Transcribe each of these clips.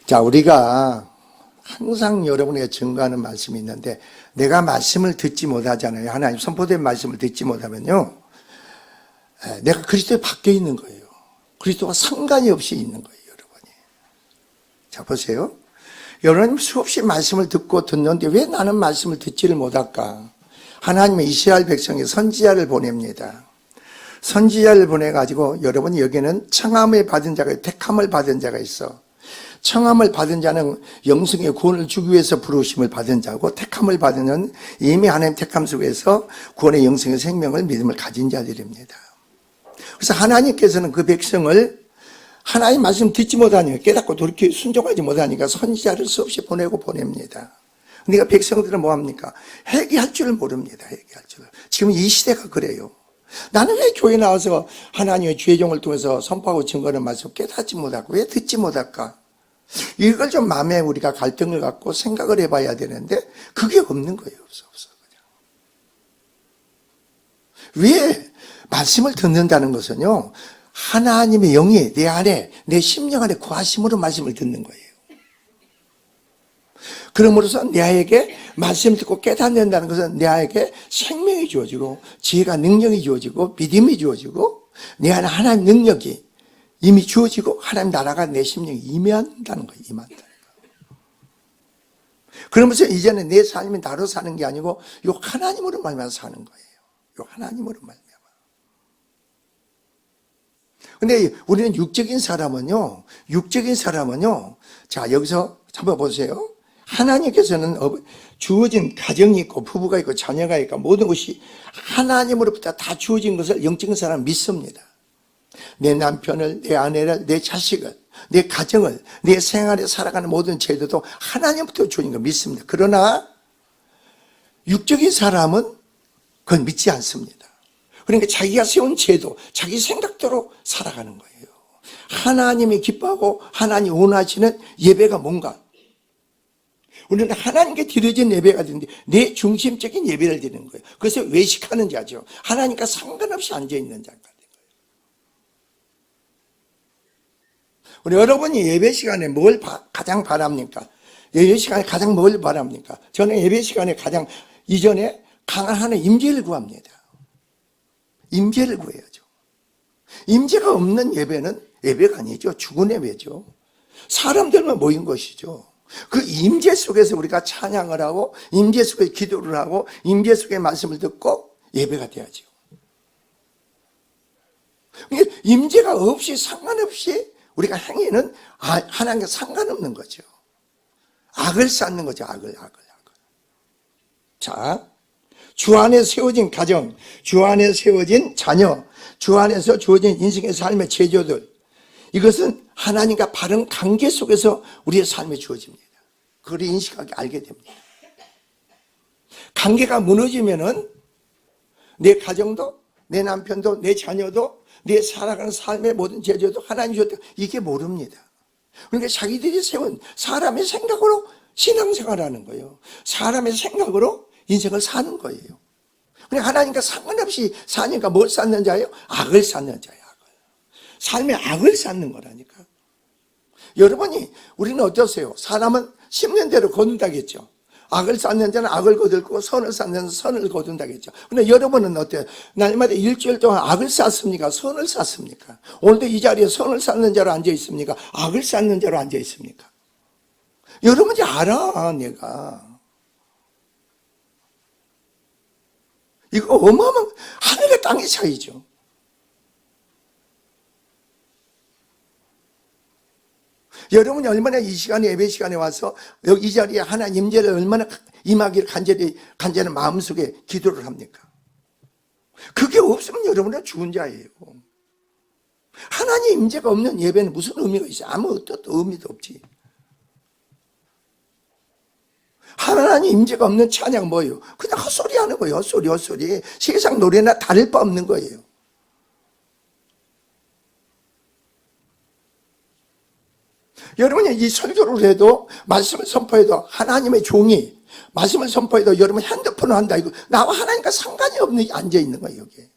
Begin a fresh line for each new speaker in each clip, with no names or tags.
자, 우리가 항상 여러분에게 증거하는 말씀이 있는데, 내가 말씀을 듣지 못하잖아요. 하나님 선포된 말씀을 듣지 못하면요, 내가 그리스도에 밖에 있는 거예요. 그리스도와 상관이 없이 있는 거예요, 여러분이. 자, 보세요. 여러분 수없이 말씀을 듣고 듣는데 왜 나는 말씀을 듣지를 못할까? 하나님의 이스라엘 백성에 선지자를 보냅니다. 선지자를 보내가지고, 여러분이 여기는 청함을 받은 자가, 택함을 받은 자가 있어. 청함을 받은 자는 영생의 구원을 주기 위해서 부르심을 받은 자고, 택함을 받은 자는 이미 하나님 택함 속에서 구원의 영생의 생명을 믿음을 가진 자들입니다. 그래서 하나님께서는 그 백성을 하나님 말씀 듣지 못하니까, 깨닫고 돌이켜 순종하지 못하니까 선지자를 수없이 보냅니다. 그러니까 백성들은 뭐합니까? 회개할 줄을 모릅니다. 회개할 줄을. 지금 이 시대가 그래요. 나는 왜 교회 나와서 하나님의 죄종을 통해서 선포하고 증거하는 말씀 깨닫지 못하고 왜 듣지 못할까? 이걸 좀 마음에 우리가 갈등을 갖고 생각을 해봐야 되는데 그게 없는 거예요. 없어. 그냥. 왜 말씀을 듣는다는 것은요, 하나님의 영이 내 안에, 내 심령 안에 거하심으로 말씀을 듣는 거예요. 그러므로서 내에게 말씀을 듣고 깨닫는다는 것은 내에게 생명이 주어지고, 지혜가 능력이 주어지고, 믿음이 주어지고, 내 안에 하나님 능력이 이미 주어지고, 하나님 나라가 내 심령에 임한다는 거예요. 임한다는 거예요. 그러면서 이제는 내 삶이 나로 사는 게 아니고 요 하나님으로 말미암아 사는 거예요. 요 하나님으로 말미암아. 근데 우리는 육적인 사람은요, 자, 여기서 한번 보세요. 하나님께서는 주어진 가정이 있고, 부부가 있고, 자녀가 있고, 모든 것이 하나님으로부터 다 주어진 것을 영적인 사람은 믿습니다. 내 남편을, 내 아내를, 내 자식을, 내 가정을, 내 생활에 살아가는 모든 제도도 하나님부터 주어진 걸 믿습니다. 그러나 육적인 사람은 그건 믿지 않습니다. 그러니까 자기가 세운 제도, 자기 생각대로 살아가는 거예요. 하나님이 기뻐하고 하나님이 원하시는 예배가 뭔가? 우리는 하나님께 드려진 예배가 되는데 내 중심적인 예배를 드리는 거예요. 그래서 외식하는 자죠. 하나님과 상관없이 앉아있는 자가 된 거예요. 우리 여러분이 예배 시간에 뭘 가장 바랍니까? 예배 시간에 가장 뭘 바랍니까? 저는 예배 시간에 가장 이전에 강한 하나님의 임재를 구합니다. 임재를 구해야죠. 임재가 없는 예배는 예배가 아니죠. 죽은 예배죠. 사람들만 모인 것이죠. 그 임재 속에서 우리가 찬양을 하고, 임재 속에 기도를 하고, 임재 속에 말씀을 듣고 예배가 돼야죠. 임재가 없이, 상관없이 우리가 행위는 하나님과 상관없는 거죠. 악을 쌓는 거죠. 악을. 자, 주 안에 세워진 가정, 주 안에 세워진 자녀, 주 안에서 주어진 인생의 삶의 제조들, 이것은 하나님과 바른 관계 속에서 우리의 삶에 주어집니다. 그걸 인식하게 알게 됩니다. 관계가 무너지면은 내 가정도, 내 남편도, 내 자녀도, 내 살아가는 삶의 모든 제조도 하나님 주었다, 이게 모릅니다. 그러니까 자기들이 세운 사람의 생각으로 신앙생활하는 거예요. 사람의 생각으로 인생을 사는 거예요. 그냥 하나님과 상관없이 사니까 뭘 쌓는 자예요? 악을 쌓는 자예요. 악을. 삶에 악을 쌓는 거라니까. 여러분이, 우리는 어떠세요? 사람은 심는 대로 거둔다겠죠. 악을 쌓는 자는 악을 거둘고 선을 쌓는 자는 선을 거둔다겠죠. 근데 여러분은 어때요? 날마다 일주일 동안 악을 쌓습니까? 선을 쌓습니까? 오늘도 이 자리에 선을 쌓는 자로 앉아 있습니까? 악을 쌓는 자로 앉아 있습니까? 여러분이 알아, 내가. 이거 어마어마한 하늘의 땅의 차이죠. 여러분이 얼마나 이 시간에, 예배 시간에 와서 여기 이 자리에 하나님 임재를 얼마나 임하기를 간절히 마음속에 기도를 합니까? 그게 없으면 여러분은 죽은 자예요. 하나님 임재가 없는 예배는 무슨 의미가 있어요? 아무 어떤 의미도 없지. 하나님 임재가 없는 찬양 뭐예요? 그냥 헛소리 하는 거예요. 헛소리. 세상 노래나 다를 바 없는 거예요. 여러분이 이 설교를 해도, 말씀을 선포해도, 하나님의 종이 말씀을 선포해도 여러분 핸드폰을 한다, 이거 나와 하나님과 상관이 없는, 앉아있는 거예요. 여기에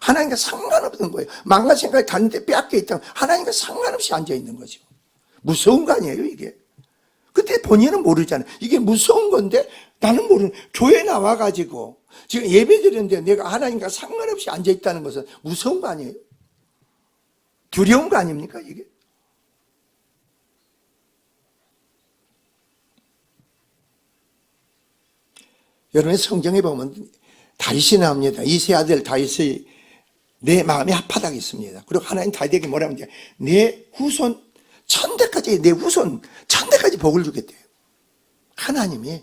하나님과 상관없는 거예요. 망가 생각이 갔는데 빼앗겨 있다면 하나님과 상관없이 앉아있는 거죠. 무서운 거 아니에요, 이게? 그때 본인은 모르잖아요. 이게 무서운 건데 나는 모르는, 교회 나와가지고 지금 예배 드리는데 내가 하나님과 상관없이 앉아있다는 것은 무서운 거 아니에요? 두려운 거 아닙니까 이게? 여러분 성경에 보면 다윗이 나옵니다. 이세 아들 다윗의 내 마음이 아파하겠습니다. 그리고 하나님 다윗에게 뭐라고 하는지, 내 후손 천대까지, 내 후손 천대까지 복을 주겠대요. 하나님이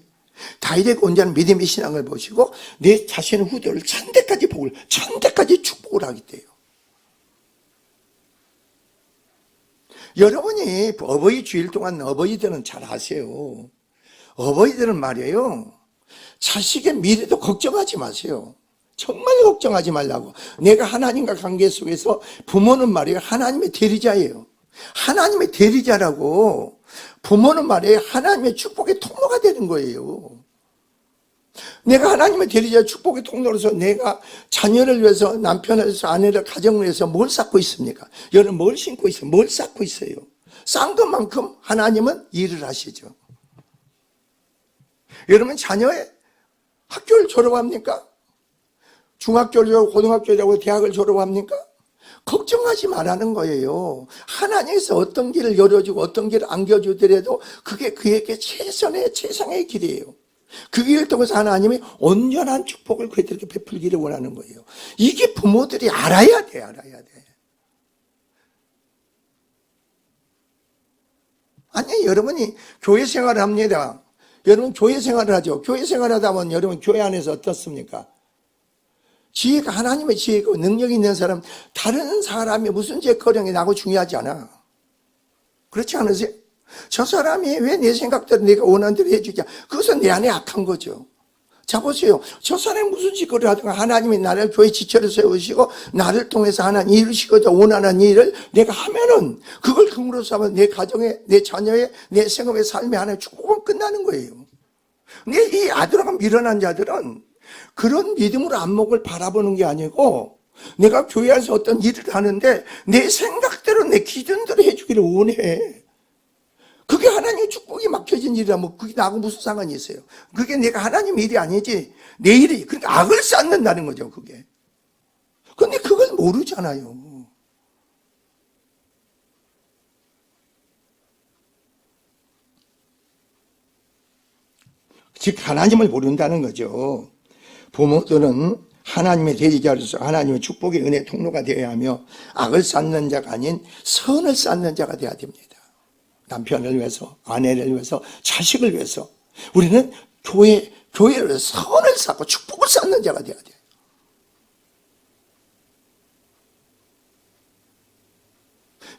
다윗에게 온전한 믿음의 신앙을 보시고 내 자신의 후대를 천대까지 복을, 천대까지 축복을 하겠대요. 여러분이 어버이 주일 동안 어버이들은 잘 아세요. 어버이들은 말이에요, 자식의 미래도 걱정하지 마세요. 정말 걱정하지 말라고. 내가 하나님과 관계 속에서 부모는 말이에요, 하나님의 대리자예요. 하나님의 대리자라고. 부모는 말이에요, 하나님의 축복의 통로가 되는 거예요. 내가 하나님의 대리자 축복의 통로로서 내가 자녀를 위해서, 남편을 위해서, 아내를, 가정을 위해서 뭘 쌓고 있습니까? 여러분 뭘 신고 있어요? 뭘 쌓고 있어요? 쌓은 것만큼 하나님은 일을 하시죠. 여러분 자녀의 학교를 졸업합니까? 중학교를 졸업하고 고등학교를 졸업하고 대학을 졸업합니까? 걱정하지 말라는 거예요. 하나님께서 어떤 길을 열어주고 어떤 길을 안겨주더라도 그게 그에게 최상의 길이에요. 그 길을 통해서 하나님이 온전한 축복을 그들에게 베풀기를 원하는 거예요. 이게 부모들이 알아야 돼. 아니, 여러분이 교회 생활을 합니다. 여러분 교회 생활을 하죠. 교회 생활을 하다 보면 여러분 교회 안에서 어떻습니까? 지혜가, 하나님의 지혜고 능력이 있는 사람, 다른 사람이 무슨 짓거리가 나고 중요하지 않아. 그렇지 않으세요? 저 사람이 왜 내 생각대로 내가 원하는 대로 해주지? 그것은 내 안에 악한 거죠. 자 보세요. 저 사람이 무슨 짓거리를 하든가 하나님이 나를 교회 지체를 세우시고 나를 통해서 하나님 이루시고자 원하는 일을 내가 하면은 그걸 근거로 삼아 내 가정의, 내 자녀의, 내 생업의 삶의 하나의 축복은 끝나는 거예요. 근데 이 아들하고 미련한 자들은 그런 믿음으로 안목을 바라보는 게 아니고, 내가 교회에서 어떤 일을 하는데 내 생각대로 내 기준대로 해주기를 원해. 그게 하나님의 축복이 막혀진 일이라면 그게 나하고 무슨 상관이 있어요? 그게 내가 하나님 일이 아니지 내 일이. 그러니까 악을 쌓는다는 거죠 그게. 근데 그걸 모르잖아요. 즉 하나님을 모른다는 거죠. 부모들은 하나님의 대리자로서 하나님의 축복의 은혜 통로가 되어야 하며 악을 쌓는 자가 아닌 선을 쌓는 자가 되어야 됩니다. 남편을 위해서, 아내를 위해서, 자식을 위해서 우리는 교회를 위해서 선을 쌓고 축복을 쌓는 자가 되어야 돼요.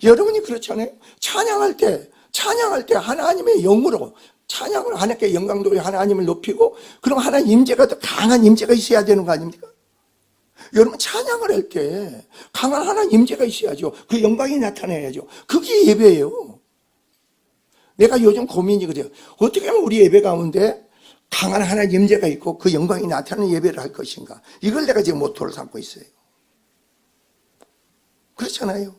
여러분이 그렇잖아요. 찬양할 때 하나님의 영으로 찬양을, 하나님께 영광 돌려 하나님을 높이고, 그럼 하나님 임재가 더 강한 임재가 있어야 되는 거 아닙니까? 여러분 찬양을 할 때 강한 하나님 임재가 있어야죠. 그 영광이 나타나야죠. 그게 예배예요. 내가 요즘 고민이 그래요. 어떻게 하면 우리 예배 가운데 강한 하나님 임재가 있고 그 영광이 나타나는 예배를 할 것인가? 이걸 내가 지금 모토를 삼고 있어요. 그렇잖아요.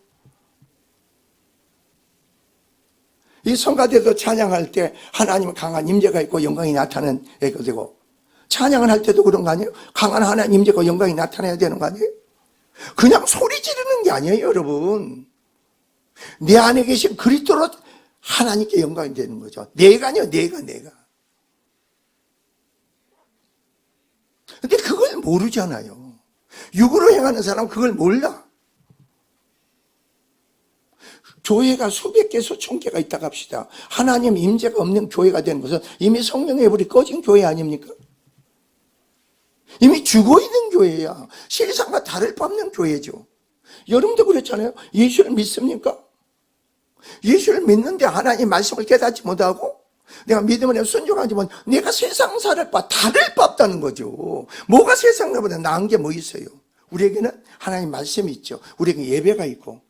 이 성가대도 찬양할 때 하나님은 강한 임재가 있고 영광이 나타나는 예가 되고, 찬양을 할 때도 그런 거 아니에요? 강한 하나님 임재가 영광이 나타나야 되는 거 아니에요? 그냥 소리 지르는 게 아니에요 여러분. 내 안에 계신 그리스도로 하나님께 영광이 되는 거죠. 내가요, 내가. 근데 그걸 모르잖아요. 육으로 행하는 사람은 그걸 몰라. 교회가 수백 개, 수천 개가 있다고 합시다. 하나님 임재가 없는 교회가 되는 것은 이미 성령의 불이 꺼진 교회 아닙니까? 이미 죽어있는 교회야. 세상과 다를 바 없는 교회죠. 여러분도 그렇잖아요. 예수를 믿습니까? 예수를 믿는데 하나님 말씀을 깨닫지 못하고 내가 믿음을 순종하지 못하면 내가 세상 살을 바 다를 바 없다는 거죠. 뭐가 세상보다 나은 게 뭐 있어요? 우리에게는 하나님 말씀이 있죠. 우리에게 예배가 있고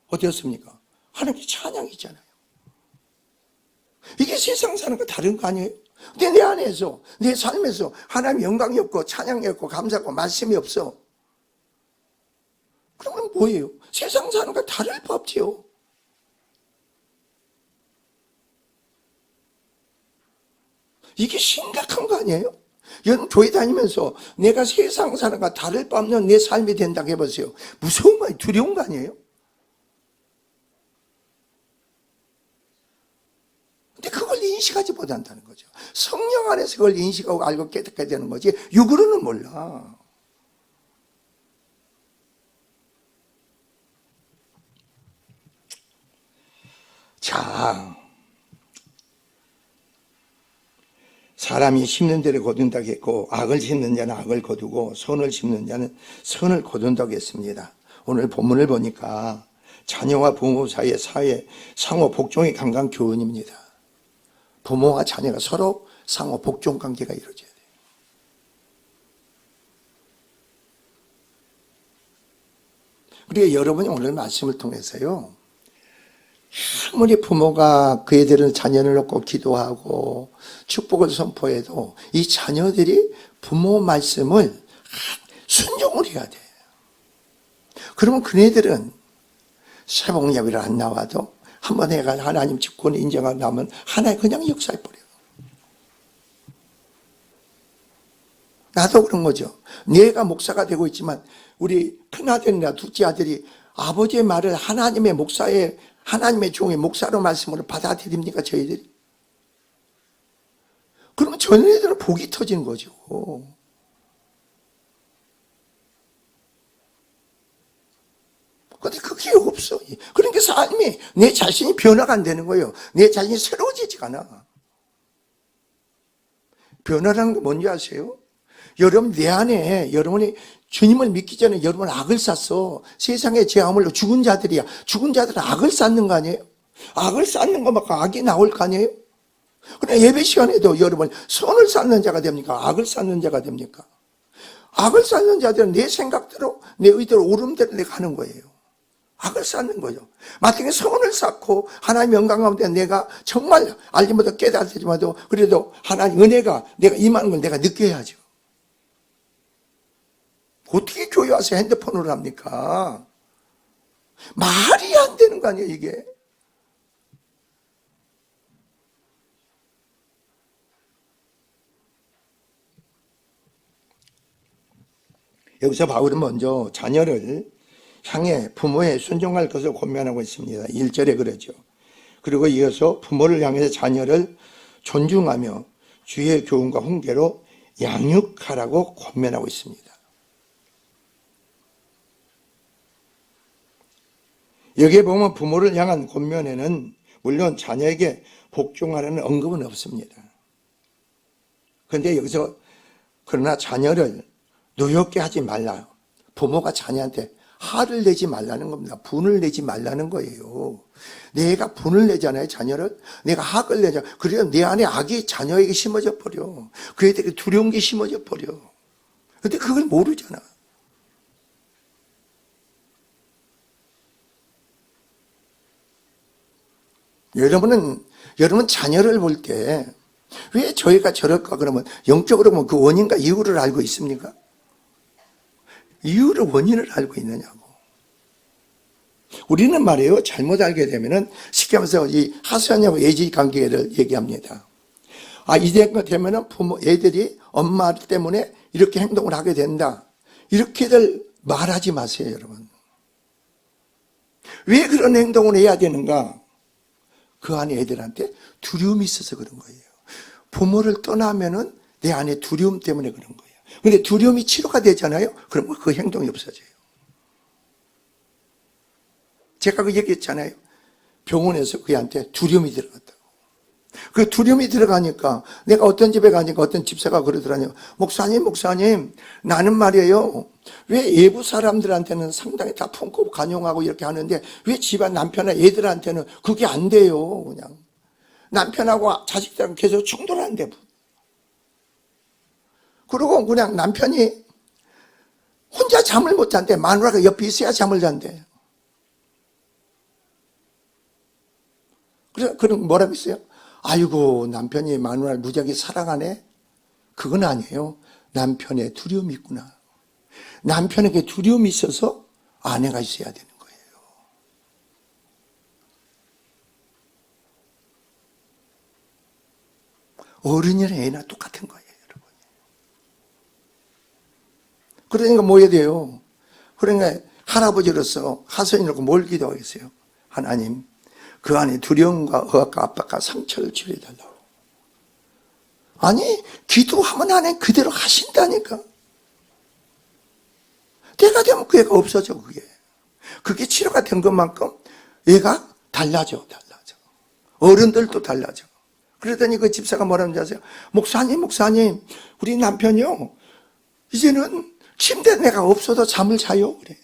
어떻습니까? 하나님께 찬양이 있잖아요. 이게 세상 사는 거 다른 거 아니에요? 근데 내 안에서, 내 삶에서 하나님 영광이 없고 찬양이 없고 감사하고 말씀이 없어. 그러면 뭐예요? 세상 사는 거 다를 바 없지요. 이게 심각한 거 아니에요? 여러분 교회 다니면서 내가 세상 사람과 다를 바 없는 내 삶이 된다고 해보세요. 무서운 거 아니에요? 두려운 거 아니에요? 근데 그걸 인식하지 못한다는 거죠. 성령 안에서 그걸 인식하고 알고 깨닫게 되는 거지 육으로는 몰라. 자, 사람이 심는 대로 거둔다고 했고 악을 심는 자는 악을 거두고 선을 심는 자는 선을 거둔다고 했습니다. 오늘 본문을 보니까 자녀와 부모 사이의 사회 상호 복종의 강간 교훈입니다. 부모와 자녀가 서로 상호 복종 관계가 이루어져야 돼요. 그리고 여러분이 오늘 말씀을 통해서요, 아무리 부모가 그 애들은 자녀를 놓고 기도하고 축복을 선포해도 이 자녀들이 부모 말씀을 순종을 해야 돼. 그러면 그네들은 세봉야비를 안 나와도 한번 해가 하나님 직권을 인정하고 나면 하나님 그냥 역사해버려. 나도 그런 거죠. 내가 목사가 되고 있지만 우리 큰아들이나 둘째 아들이 아버지의 말을 하나님의 목사의 하나님의 종의 목사로 말씀으로 받아들입니까 저희들이? 그러면 저희들은 복이 터지는 거죠. 근데 그게 없어. 그러니까 삶이 내 자신이 변화가 안 되는 거예요. 내 자신이 새로워지지가 않아. 변화라는 게 뭔지 아세요? 여러분 내 안에 여러분이 주님을 믿기 전에 여러분 악을 쌌어. 세상에 죄함으로 죽은 자들이야. 죽은 자들은 악을 쌓는 거 아니에요? 악을 쌓는 것만큼 악이 나올 거 아니에요? 그래 예배 시간에도 여러분 선을 쌓는 자가 됩니까? 악을 쌓는 자가 됩니까? 악을 쌓는 자들은 내 생각대로 내 의대로 오름대로 내가 하는 거예요. 악을 쌓는 거죠. 마땅히 선을 쌓고 하나님의 영광 가운데 내가 정말 알지 못하고 깨달았지만도 그래도 하나님 은혜가 내가 임하는 걸 내가 느껴야죠. 어떻게 교회 와서 핸드폰으로 합니까? 말이 안 되는 거 아니에요 이게. 여기서 바울은 먼저 자녀를 향해 부모의 순종할 것을 권면하고 있습니다. 1절에 그러죠. 그리고 이어서 부모를 향해서 자녀를 존중하며 주의 교훈과 훈계로 양육하라고 권면하고 있습니다. 여기에 보면 부모를 향한 권면에는 물론 자녀에게 복종하라는 언급은 없습니다. 그런데 여기서 그러나 자녀를 노엽게 하지 말라. 부모가 자녀한테 화를 내지 말라는 겁니다. 분을 내지 말라는 거예요. 내가 분을 내잖아요, 자녀를. 내가 학을 내잖아요. 그래야 내 안에 악이 자녀에게 심어져 버려. 그 애들에게 두려운 게 심어져 버려. 근데 그걸 모르잖아. 여러분 자녀를 볼 때 왜 저희가 저럴까 그러면 영적으로 보면 그 원인과 이유를 알고 있습니까? 이유를 원인을 알고 있느냐고. 우리는 말이에요. 잘못 알게 되면은 쉽게 말해서 이 하소연하고 애지 관계를 얘기합니다. 이때가 되면은 부모 애들이 엄마 때문에 이렇게 행동을 하게 된다. 이렇게들 말하지 마세요, 여러분. 왜 그런 행동을 해야 되는가? 그 안에 애들한테 두려움이 있어서 그런 거예요. 부모를 떠나면은 내 안에 두려움 때문에 그런 거예요. 근데 두려움이 치료가 되잖아요? 그러면 그 행동이 없어져요. 제가 그 얘기했잖아요. 병원에서 그한테 두려움이 들어갔다고. 그 두려움이 들어가니까 내가 어떤 집에 가니까 어떤 집사가 그러더라고요. 목사님, 나는 말이에요. 왜 외부 사람들한테는 상당히 다 품고 간용하고 이렇게 하는데 왜 집안 남편이나 애들한테는 그게 안 돼요. 그냥. 남편하고 자식들하고 계속 충돌하는데. 그리고 그냥 남편이 혼자 잠을 못 잔대. 마누라가 옆에 있어야 잠을 잔대. 그래서 그럼 뭐라고 했어요? 아이고 남편이 마누라를 무지하게 사랑하네? 그건 아니에요. 남편의 두려움이 있구나. 남편에게 두려움이 있어서 아내가 있어야 되는 거예요. 어른이나 애나 똑같은 거예요, 여러분. 그러니까 뭐 해야 돼요? 그러니까 할아버지로서 하선이라고 뭘 기도하겠어요? 하나님, 그 안에 두려움과 억압과 압박과 상처를 치료해달라고. 아니, 기도하면 안에 그대로 하신다니까. 때가 되면 그 애가 없어져, 그게. 그게 치료가 된 것만큼 얘가 달라져. 어른들도 달라져. 그러더니 그 집사가 뭐라는지 아세요? 목사님, 우리 남편이요, 이제는 침대에 내가 없어도 잠을 자요. 그래요.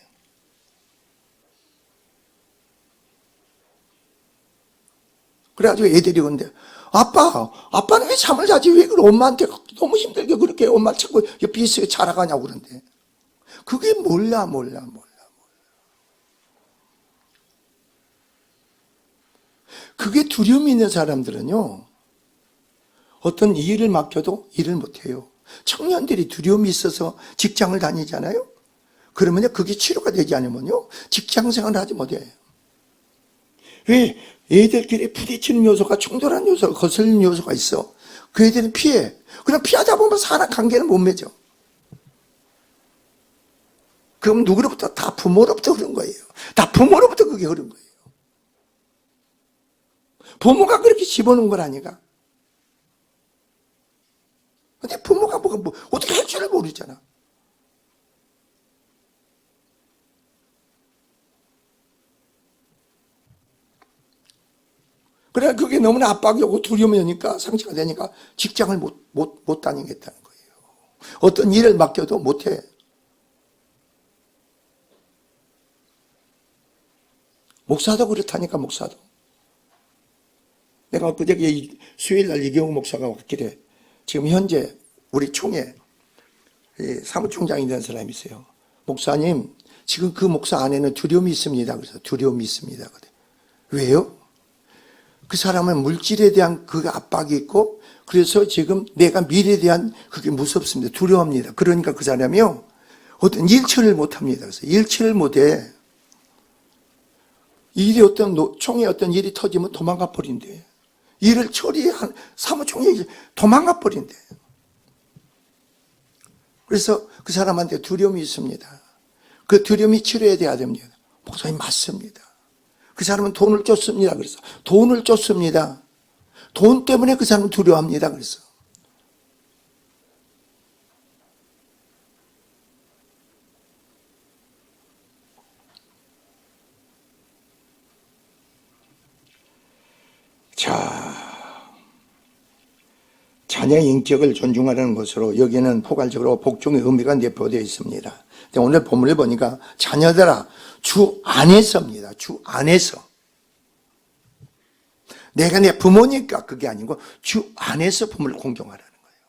그래가지고 애들이 근데, 아빠는 왜 잠을 자지? 왜 그래? 엄마한테 너무 힘들게 그렇게 엄마 자꾸 옆에 있어 자라가냐고 그런데. 그게 몰라. 그게 두려움이 있는 사람들은요, 어떤 일을 맡겨도 일을 못해요. 청년들이 두려움이 있어서 직장을 다니잖아요. 그러면요, 그게 치료가 되지 않으면요, 직장 생활을 하지 못해요. 왜? 애들끼리 부딪히는 요소가, 충돌하는 요소가, 거슬리는 요소가 있어. 그 애들은 피해. 그럼 피하다 보면 사람 관계는 못 맺어. 그럼 누구로부터? 다 부모로부터 그런 거예요. 다 부모로부터 그게 그런 거예요. 부모가 그렇게 집어넣은 거라니까. 근데 부모가 어떻게 할 줄을 모르잖아. 그래, 그게 너무나 압박이 오고 두려움이 오니까, 상처가 되니까 직장을 못 다니겠다는 거예요. 어떤 일을 맡겨도 못해. 목사도 그렇다니까, 목사도. 내가 그저께 수요일날 이경욱 목사가 왔길래, 지금 현재 우리 총회 사무총장이 된 사람이 있어요. 목사님, 지금 그 목사 안에는 두려움이 있습니다. 그래서 두려움이 있습니다. 그래. 왜요? 그 사람은 물질에 대한 그 압박이 있고, 그래서 지금 내가 미래에 대한 그게 무섭습니다. 두려워합니다. 그러니까 그 사람이요, 어떤 일처리를 못합니다. 그래서 일처리를 못해. 일이 총에 어떤 일이 터지면 도망가 버린대. 일을 처리한 사무총장이 도망가 버린대. 그래서 그 사람한테 두려움이 있습니다. 그 두려움이 치료해야 됩니다. 목사님, 맞습니다. 그 사람은 돈을 쫓습니다. 그래서 돈을 쫓습니다. 돈 때문에 그 사람은 두려워합니다. 그래서 자, 자녀의 인격을 존중하라는 것으로 여기는 포괄적으로 복종의 의미가 내포되어 있습니다. 오늘 본문을 보니까 자녀들아, 주 안에서입니다. 주 안에서. 내가 내 부모니까 그게 아니고 주 안에서 부모를 공경하라는 거예요.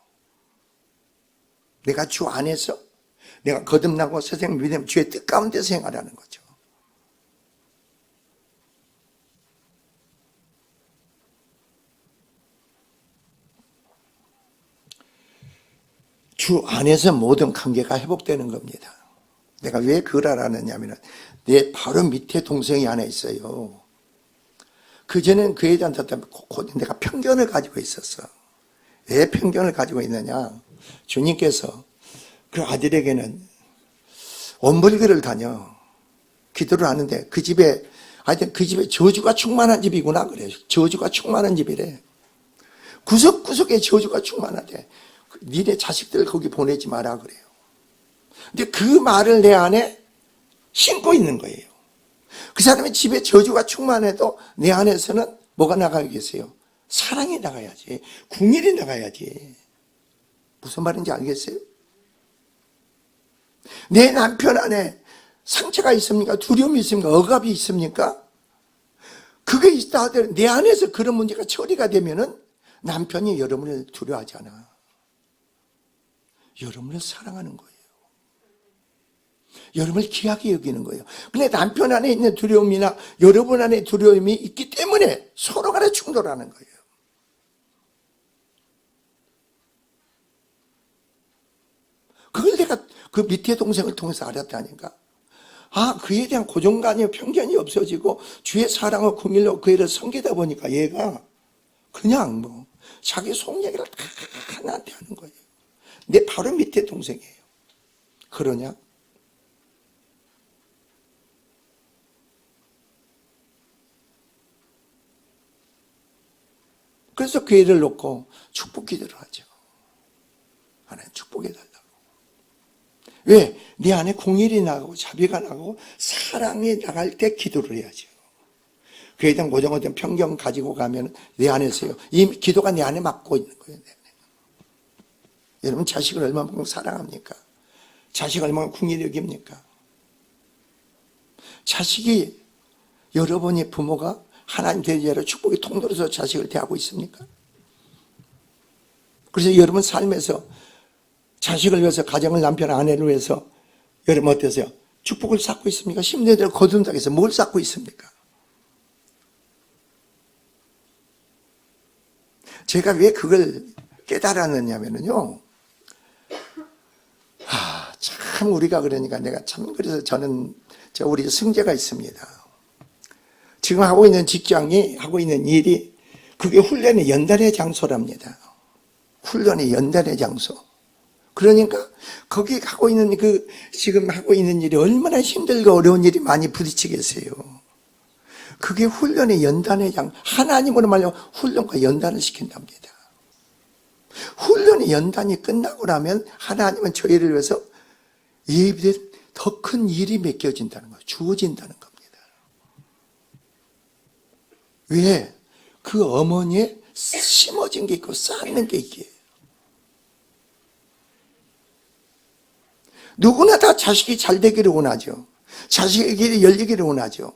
내가 주 안에서, 내가 거듭나고 세상 믿음 주의 뜻 가운데서 행하라는 거죠. 주 안에서 모든 관계가 회복되는 겁니다. 내가 왜 그걸 알았느냐면, 내 바로 밑에 동생이 하나 있어요. 그전엔 그에 대한 내가 편견을 가지고 있었어. 왜 편견을 가지고 있느냐? 주님께서 그 아들에게는 원불교를 다녀. 기도를 하는데 그 집에 저주가 충만한 집이구나 그래. 저주가 충만한 집이래. 구석구석에 저주가 충만하대. 니네 자식들 거기 보내지 마라 그래요. 근데 그 말을 내 안에 신고 있는 거예요. 그 사람의 집에 저주가 충만해도 내 안에서는 뭐가 나가겠어요? 사랑이 나가야지. 궁일이 나가야지. 무슨 말인지 알겠어요? 내 남편 안에 상처가 있습니까? 두려움이 있습니까? 억압이 있습니까? 그게 있다 하더라도 내 안에서 그런 문제가 처리가 되면은 남편이 여러분을 두려워하지 않아. 여러분을 사랑하는 거예요. 여러분을 귀하게 여기는 거예요. 근데 남편 안에 있는 두려움이나 여러분 안에 두려움이 있기 때문에 서로 간에 충돌하는 거예요. 그걸 내가 그 밑에 동생을 통해서 알았다니까. 그에 대한 고정관념, 편견이 없어지고 주의 사랑을 구밀로 그 애를 섬기다 보니까 얘가 그냥 자기 속 얘기를 다 나한테 하는 거예요. 내 바로 밑에 동생이에요. 그러냐? 그래서 그 애를 놓고 축복 기도를 하죠. 하나님 축복해달라고. 왜? 네 안에 공일이 나가고 자비가 나가고 사랑이 나갈 때 기도를 해야죠. 그에 대한 고정된 편견 가지고 가면 내 안에서요. 이 기도가 내 안에 막고 있는 거예요. 여러분 자식을 얼마나 사랑합니까? 자식을 얼마나 궁일이 여깁니까? 자식이 여러분이 부모가 하나님 대리자로 축복의 통로로서 자식을 대하고 있습니까? 그래서 여러분 삶에서 자식을 위해서 가정을 남편 아내를 위해서 여러분 어떠세요? 축복을 쌓고 있습니까? 10년 대로 거듭나게서 뭘 쌓고 있습니까? 제가 왜 그걸 깨달았느냐면요. 참 우리가 그러니까 내가 참 그래서 저는 우리 승재가 있습니다. 지금 하고 있는 직장이 하고 있는 일이 그게 훈련의 연단의 장소랍니다. 훈련의 연단의 장소. 그러니까 거기 하고 있는 지금 하고 있는 일이 얼마나 힘들고 어려운 일이 많이 부딪히겠어요. 그게 훈련의 연단의 장소. 하나님으로 말하면 훈련과 연단을 시킨답니다. 훈련의 연단이 끝나고 나면 하나님은 저희를 위해서 예비된 더 큰 일이 맡겨진다는 거예요. 주어진다는 겁니다. 왜? 그 어머니에 심어진 게 있고 쌓는 게 있기에. 누구나 다 자식이 잘 되기를 원하죠. 자식의 길이 열리기를 원하죠.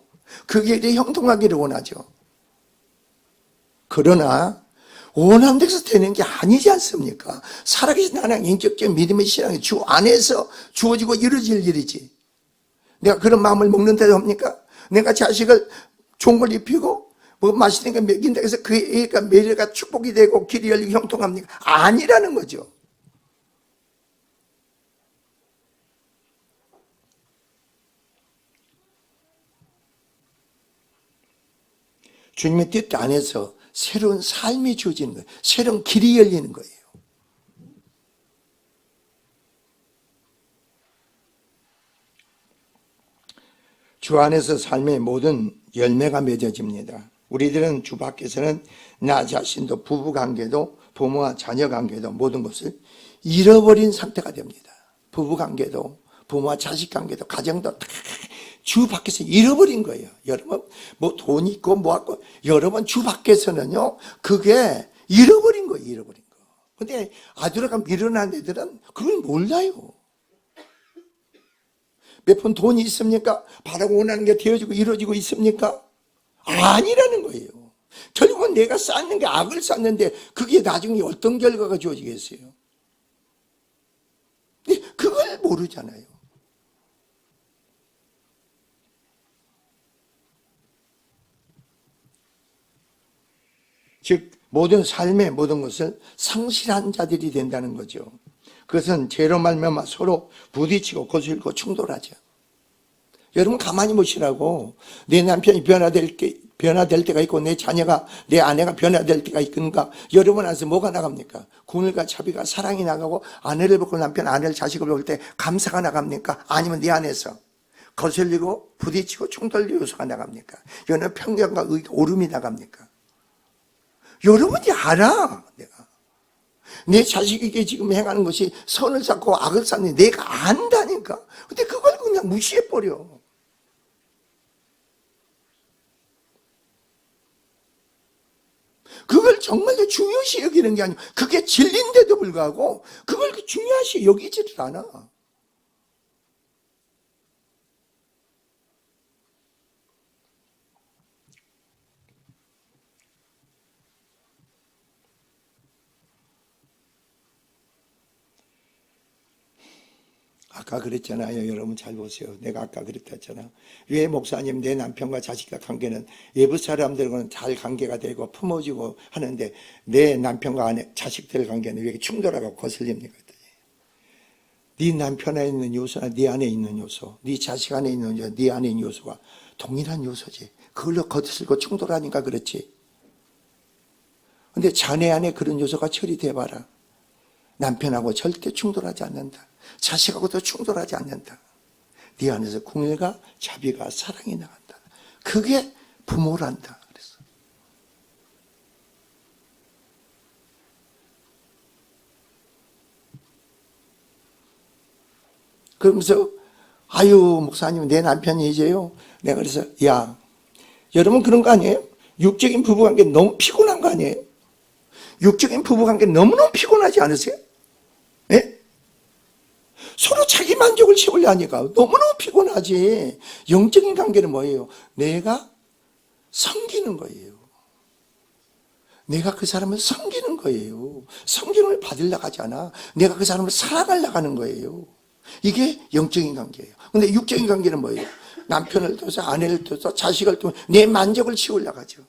그 길이 형통하기를 원하죠. 그러나 원함대로 되는 게 아니지 않습니까? 살아계신 하나님 인격적 믿음의 신앙이 주 안에서 주어지고 이루어질 일이지. 내가 그런 마음을 먹는다고 합니까? 내가 자식을 좋은 걸 입히고 뭐 맛있는 거 먹인다 해서 그 애가 매일가 축복이 되고 길이 열리고 형통합니까? 아니라는 거죠. 주님의 뜻 안에서 새로운 삶이 주어지는 거예요. 새로운 길이 열리는 거예요. 주 안에서 삶의 모든 열매가 맺어집니다. 우리들은 주 밖에서는 나 자신도 부부관계도 부모와 자녀관계도 모든 것을 잃어버린 상태가 됩니다. 부부관계도 부모와 자식관계도 가정도 다 주 밖에서 잃어버린 거예요. 여러분 뭐 돈 있고 뭐 하고 여러분 주 밖에서는요 그게 잃어버린 거예요. 잃어버린 거. 근데 아들아가 밀어난 애들은 그걸 몰라요. 몇 푼 돈이 있습니까? 바라고 원하는 게 되어지고 이루어지고 있습니까? 아니라는 거예요. 결국은 내가 쌓는 게 악을 쌓는데 그게 나중에 어떤 결과가 주어지겠어요? 근데 그걸 모르잖아요. 즉 모든 삶의 모든 것을 상실한 자들이 된다는 거죠. 그것은 죄로 말미암아 서로 부딪히고 거슬리고 충돌하죠. 여러분 가만히 보시라고. 내 남편이 변화될 때가 있고 내 자녀가 내 아내가 변화될 때가 있는가. 여러분 안에서 뭐가 나갑니까? 궁일과 차비가 사랑이 나가고 아내를 보고 남편 아내를 자식을 볼 때 감사가 나갑니까? 아니면 내 안에서 거슬리고 부딪히고 충돌 요소가 나갑니까? 여는 편견과 오름이 나갑니까? 여러분이 알아. 내가 내 자식에게 지금 행하는 것이 선을 쌓고 악을 쌓는 내가 안다니까. 근데 그걸 그냥 무시해버려. 그걸 정말로 중요시 여기는 게 아니고 그게 진리인데도 불구하고 그걸 중요시 여기지를 않아. 아까 그랬잖아요. 여러분 잘 보세요. 내가 아까 그랬다 했잖아. 왜 목사님 내 남편과 자식과 관계는 외부 사람들과는 잘 관계가 되고 품어지고 하는데 내 남편과 아내, 자식들 관계는 왜 충돌하고 거슬립니까? 네 남편 안에 있는 요소나 네 안에 있는 요소, 네 자식 안에 있는 요소, 네 안에 있는 요소가 동일한 요소지. 그걸로 거슬리고 충돌하니까 그렇지. 근데 자네 안에 그런 요소가 처리돼 봐라. 남편하고 절대 충돌하지 않는다. 자식하고도 충돌하지 않는다. 네 안에서 궁일과 자비가 사랑이 나간다. 그게 부모란다. 그래서 그러면서 아유 목사님 내 남편이 이제요. 내가 그래서 야 여러분 그런 거 아니에요? 육적인 부부관계 너무 피곤한 거 아니에요? 육적인 부부관계 너무너무 피곤하지 않으세요? 예? 서로 자기 만족을 채우려 하니까 너무너무 피곤하지. 영적인 관계는 뭐예요? 내가 섬기는 거예요. 내가 그 사람을 섬기는 거예요. 섬김을 받으려고 하지 않아. 내가 그 사람을 사랑하려고 하는 거예요. 이게 영적인 관계예요. 근데 육적인 관계는 뭐예요? 남편을 통해서 아내를 통해서 자식을 통해서 내 만족을 채우려고 하죠.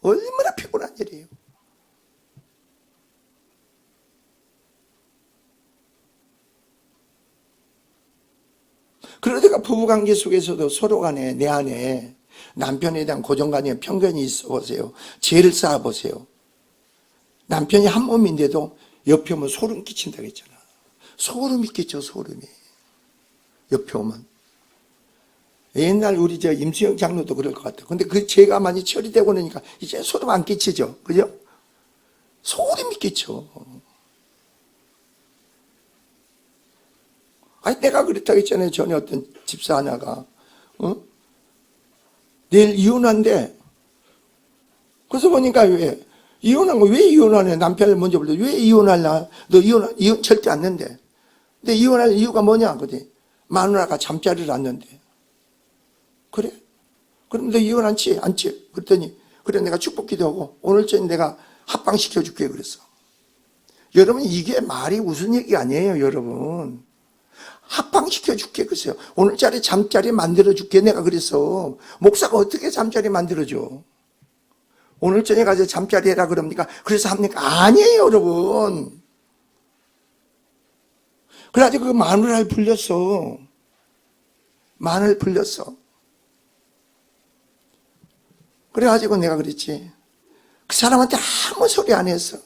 얼마나 피곤한 일이에요. 그러다가 부부관계 속에서도 서로 간에 내 안에 남편에 대한 고정관념, 편견이 있어 보세요. 죄를 쌓아 보세요. 남편이 한 몸인데도 옆에 오면 소름 끼친다고 했잖아. 소름이 끼쳐, 소름이. 옆에 오면. 옛날 우리 임수영 장로도 그럴 것 같아요. 근데 그 죄가 많이 처리되고 나니까 이제 소름 안 끼치죠. 그죠? 소름이 끼쳐. 아니, 내가 그랬다고 했잖아요. 전에 어떤 집사 하나가. 내일 이혼한대. 그래서 보니까 이혼한 거 왜 이혼하냐. 남편을 먼저 불러. 왜 이혼할라? 너 이혼 절대 안 는데. 근데 이혼할 이유가 뭐냐? 그랬더니 마누라가 잠자리를 놨는데. 그래? 그럼 너 이혼 않지? 않지? 그랬더니 그래 내가 축복 기도하고 오늘 저녁 내가 합방시켜줄게 그랬어. 여러분 이게 말이 무슨 얘기 아니에요 여러분. 합방시켜줄게 그랬어요. 오늘자리 잠자리 만들어줄게 내가 그랬어. 목사가 어떻게 잠자리 만들어줘? 오늘 저녁 가서 잠자리 해라 그럽니까? 그래서 합니까? 아니에요 여러분. 그래가지고 그 마누라를 불렸어. 마누라를 불렸어. 그래가지고 내가 그랬지. 그 사람한테 아무 소리 안 했어.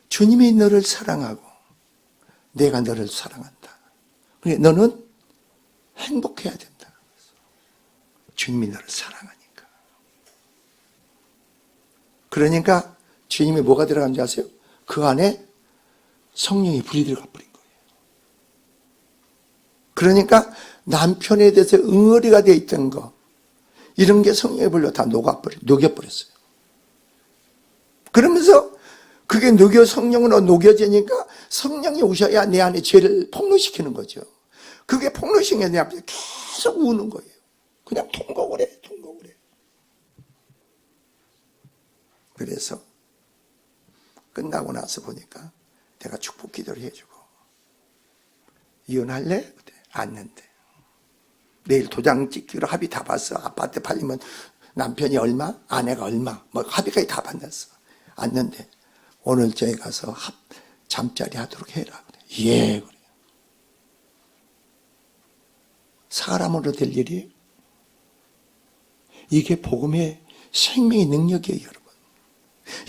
주님이 너를 사랑하고 내가 너를 사랑한다. 그래 너는 행복해야 된다. 주님이 너를 사랑하니까. 그러니까 주님이 뭐가 들어간지 아세요? 그 안에 성령이 불이 들어가 버린 거예요. 그러니까 남편에 대해서 응어리가 되어 있던 거 이런 게 성령의 불로 다 녹여버렸어요. 그러면서 그게 성령으로 녹여지니까 성령이 오셔야 내 안에 죄를 폭로시키는 거죠. 그게 폭로시키면 내 앞에 계속 우는 거예요. 그냥 통곡을 해. 그래서 끝나고 나서 보니까 내가 축복 기도를 해주고 이혼할래? 안는데 내일 도장 찍기로 합의 다 봤어. 아파트 팔리면 남편이 얼마, 아내가 얼마, 뭐 합의까지 다 받았어. 안는데 오늘 저희 가서 잠자리 하도록 해라. 그래. 예, 그래. 사람으로 될 일이 이게 복음의 생명의 능력이에요, 여러분.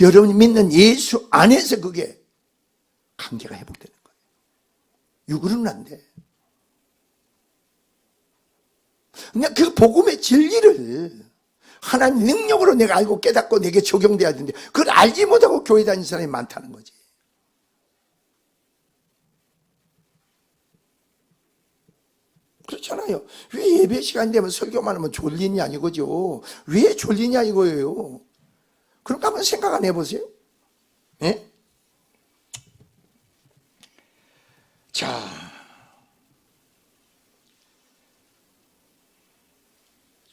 여러분이 믿는 예수 안에서 그게 관계가 회복되는 거예요. 육으로는 안 돼. 그냥 그 복음의 진리를 하나님 능력으로 내가 알고 깨닫고 내게 적용돼야 되는데 그걸 알지 못하고 교회 다니는 사람이 많다는 거지. 그렇잖아요. 왜 예배 시간 되면 설교만 하면 졸리냐 이거죠. 왜 졸리냐 이거예요. 그러니까 한번 생각 안 해보세요. 네? 자,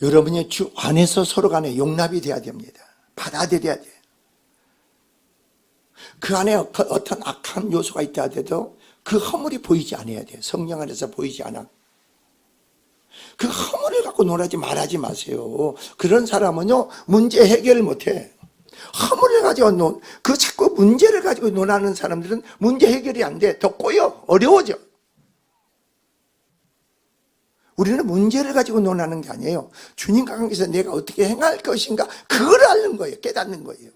여러분이 주 안에서 서로 간에 용납이 돼야 됩니다. 받아들여야 돼. 그 안에 어떤 악한 요소가 있다 하더라도 그 허물이 보이지 않아야 돼. 성령 안에서 보이지 않아. 그 허물을 갖고 논하지 말하지 마세요. 그런 사람은요 문제 해결을 못해. 허물을 가지고 그 자꾸 문제를 가지고 논하는 사람들은 문제 해결이 안 돼. 더 꼬여. 어려워져. 우리는 문제를 가지고 논하는 게 아니에요. 주님과 관계에서 내가 어떻게 행할 것인가 그걸 아는 거예요. 깨닫는 거예요.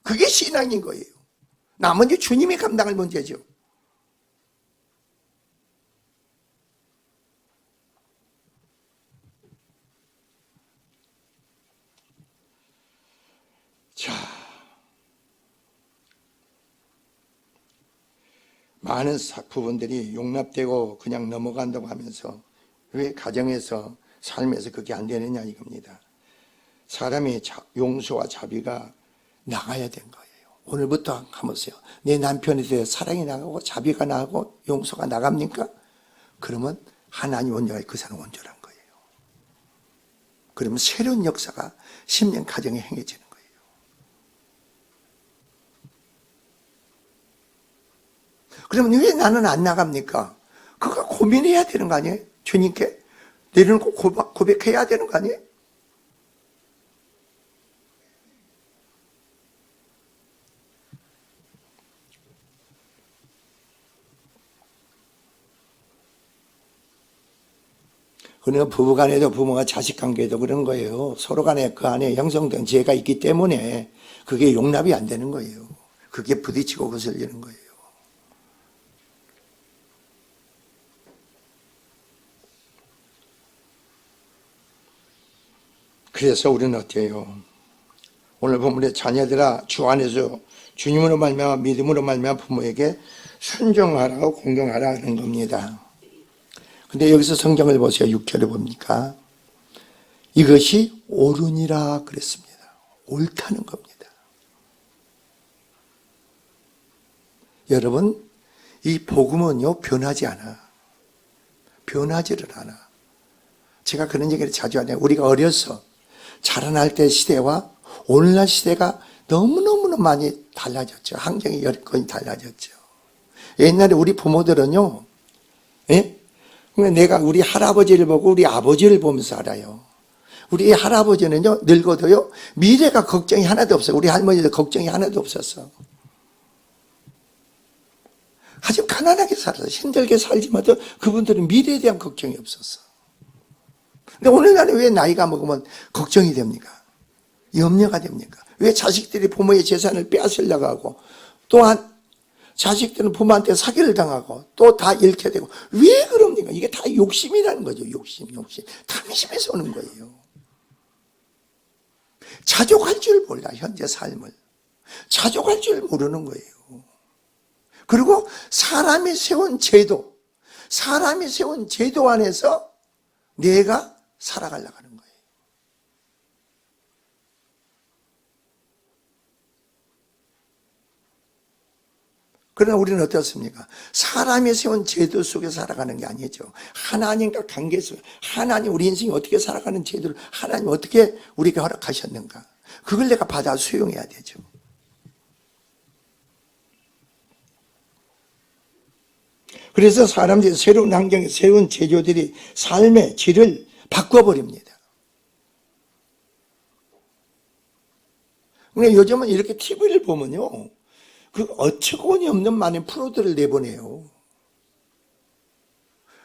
그게 신앙인 거예요. 나머지 주님이 감당할 문제죠. 자, 많은 부분들이 용납되고 그냥 넘어간다고 하면서 왜 가정에서 삶에서 그게 안 되느냐 이겁니다. 사람의 용서와 자비가 나가야 된 거예요. 오늘부터 한번 보세요. 내 남편에 대해 사랑이 나가고 자비가 나가고 용서가 나갑니까? 그러면 하나님 온전하게 그 사람 온전한 거예요. 그러면 새로운 역사가 10년 가정에 행해지는 거예요. 그러면 왜 나는 안 나갑니까? 그거 고민해야 되는 거 아니에요? 주님께 내려놓고 고백해야 되는 거 아니에요? 그러니까 부부간에도 부모가 자식관계도 그런 거예요. 서로 간에 그 안에 형성된 죄가 있기 때문에 그게 용납이 안 되는 거예요. 그게 부딪히고 거슬리는 거예요. 그래서 우리는 어때요? 오늘 본문의 자녀들아 주 안에서 주님으로 말미암아 믿음으로 말미암아 부모에게 순종하라고 공경하라 하는 겁니다. 근데 여기서 성경을 보세요. 6절에 봅니까? 이것이 옳으니라 그랬습니다. 옳다는 겁니다. 여러분, 이 복음은요 변하지 않아. 변하지를 않아. 제가 그런 얘기를 자주 하네요. 우리가 어려서 자라날 때 시대와 오늘날 시대가 너무너무 많이 달라졌죠. 환경이 여건이 달라졌죠. 옛날에 우리 부모들은요, 예? 내가 우리 할아버지를 보고 우리 아버지를 보면서 알아요. 우리 할아버지는요, 늙어도요, 미래가 걱정이 하나도 없어요. 우리 할머니도 걱정이 하나도 없었어. 아주 가난하게 살아서 힘들게 살지만도 그분들은 미래에 대한 걱정이 없었어. 근데 오늘날에 왜 나이가 먹으면 걱정이 됩니까? 염려가 됩니까? 왜 자식들이 부모의 재산을 빼앗으려고 하고 또한 자식들은 부모한테 사기를 당하고 또 다 잃게 되고 왜 그럽니까? 이게 다 욕심이라는 거죠. 욕심. 탐심에서 오는 거예요. 자족할 줄 몰라, 현재 삶을. 자족할 줄 모르는 거예요. 그리고 사람이 세운 제도 안에서 내가 살아가려고 하는 거예요. 그러나 우리는 어떻습니까? 사람이 세운 제도 속에 살아가는 게 아니죠. 하나님과 관계 속에, 하나님 우리 인생이 어떻게 살아가는 제도를 하나님 어떻게 우리에게 허락하셨는가? 그걸 내가 받아 수용해야 되죠. 그래서 사람들이 새로운 환경에 새로운 제도들이 삶의 질을 바꿔버립니다. 근데 요즘은 이렇게 TV를 보면요, 그 어처구니 없는 많은 프로들을 내보내요.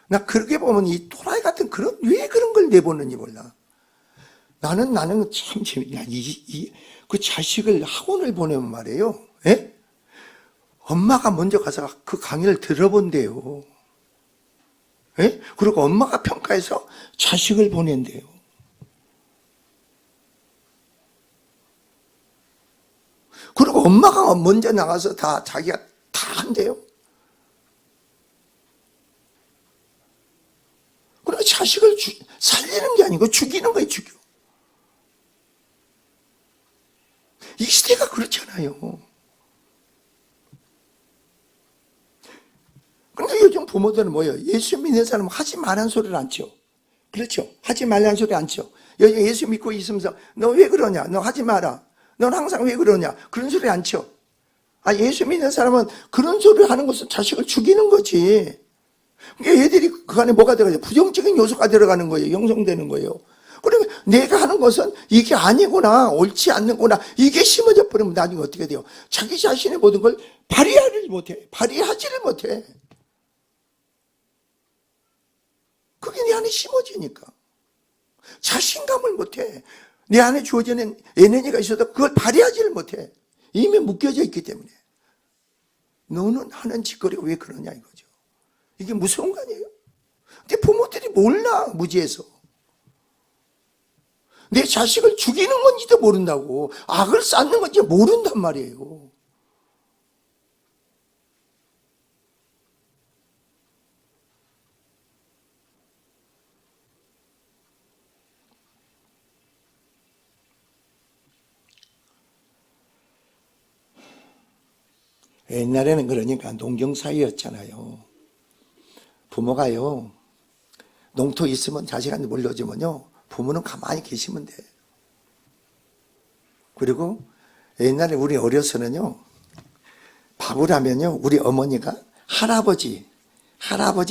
나 그렇게 보면 이 토라이 같은 왜 그런 걸 내보는지 몰라. 나는 참 재밌냐. 그 자식을 학원을 보내면 말이에요. 예? 엄마가 먼저 가서 그 강의를 들어본대요. 예? 그리고 엄마가 평가해서 자식을 보낸대요. 그리고 엄마가 먼저 나가서 자기가 다 한대요. 그리고 자식을 살리는 게 아니고 죽이는 거예요, 죽여. 이 시대가 그렇잖아요. 그런데 요즘 부모들은 뭐예요? 예수 믿는 사람은 하지 말라는 소리를 안 쳐. 그렇죠? 하지 말라는 소리 안 쳐. 예수 믿고 있으면서 너 왜 그러냐? 너 하지 마라. 넌 항상 왜 그러냐? 그런 소리 안 쳐. 예수 믿는 사람은 그런 소리를 하는 것은 자식을 죽이는 거지. 그러니까 얘들이 그 안에 뭐가 들어가죠? 부정적인 요소가 들어가는 거예요. 형성되는 거예요. 그러면 내가 하는 것은 이게 아니구나, 옳지 않는구나, 이게 심어져 버리면 나중에 어떻게 돼요? 자기 자신의 모든 걸 발휘하지를 못해. 그게 내 안에 심어지니까. 자신감을 못해. 내 안에 주어지는 에너지가 있어도 그걸 발휘하지를 못해. 이미 묶여져 있기 때문에. 너는 하는 짓거리가 왜 그러냐 이거죠. 이게 무서운 거 아니에요? 근데 부모들이 몰라, 무지해서. 내 자식을 죽이는 건지도 모른다고. 악을 쌓는 건지 모른단 말이에요. 옛날에는 그러니까 농경 사회였잖아요. 부모가요, 농토 있으면 자식한테 물려주면요, 부모는 가만히 계시면 돼. 그리고 옛날에 우리 어려서는요, 밥을 하면요, 우리 어머니가 할아버지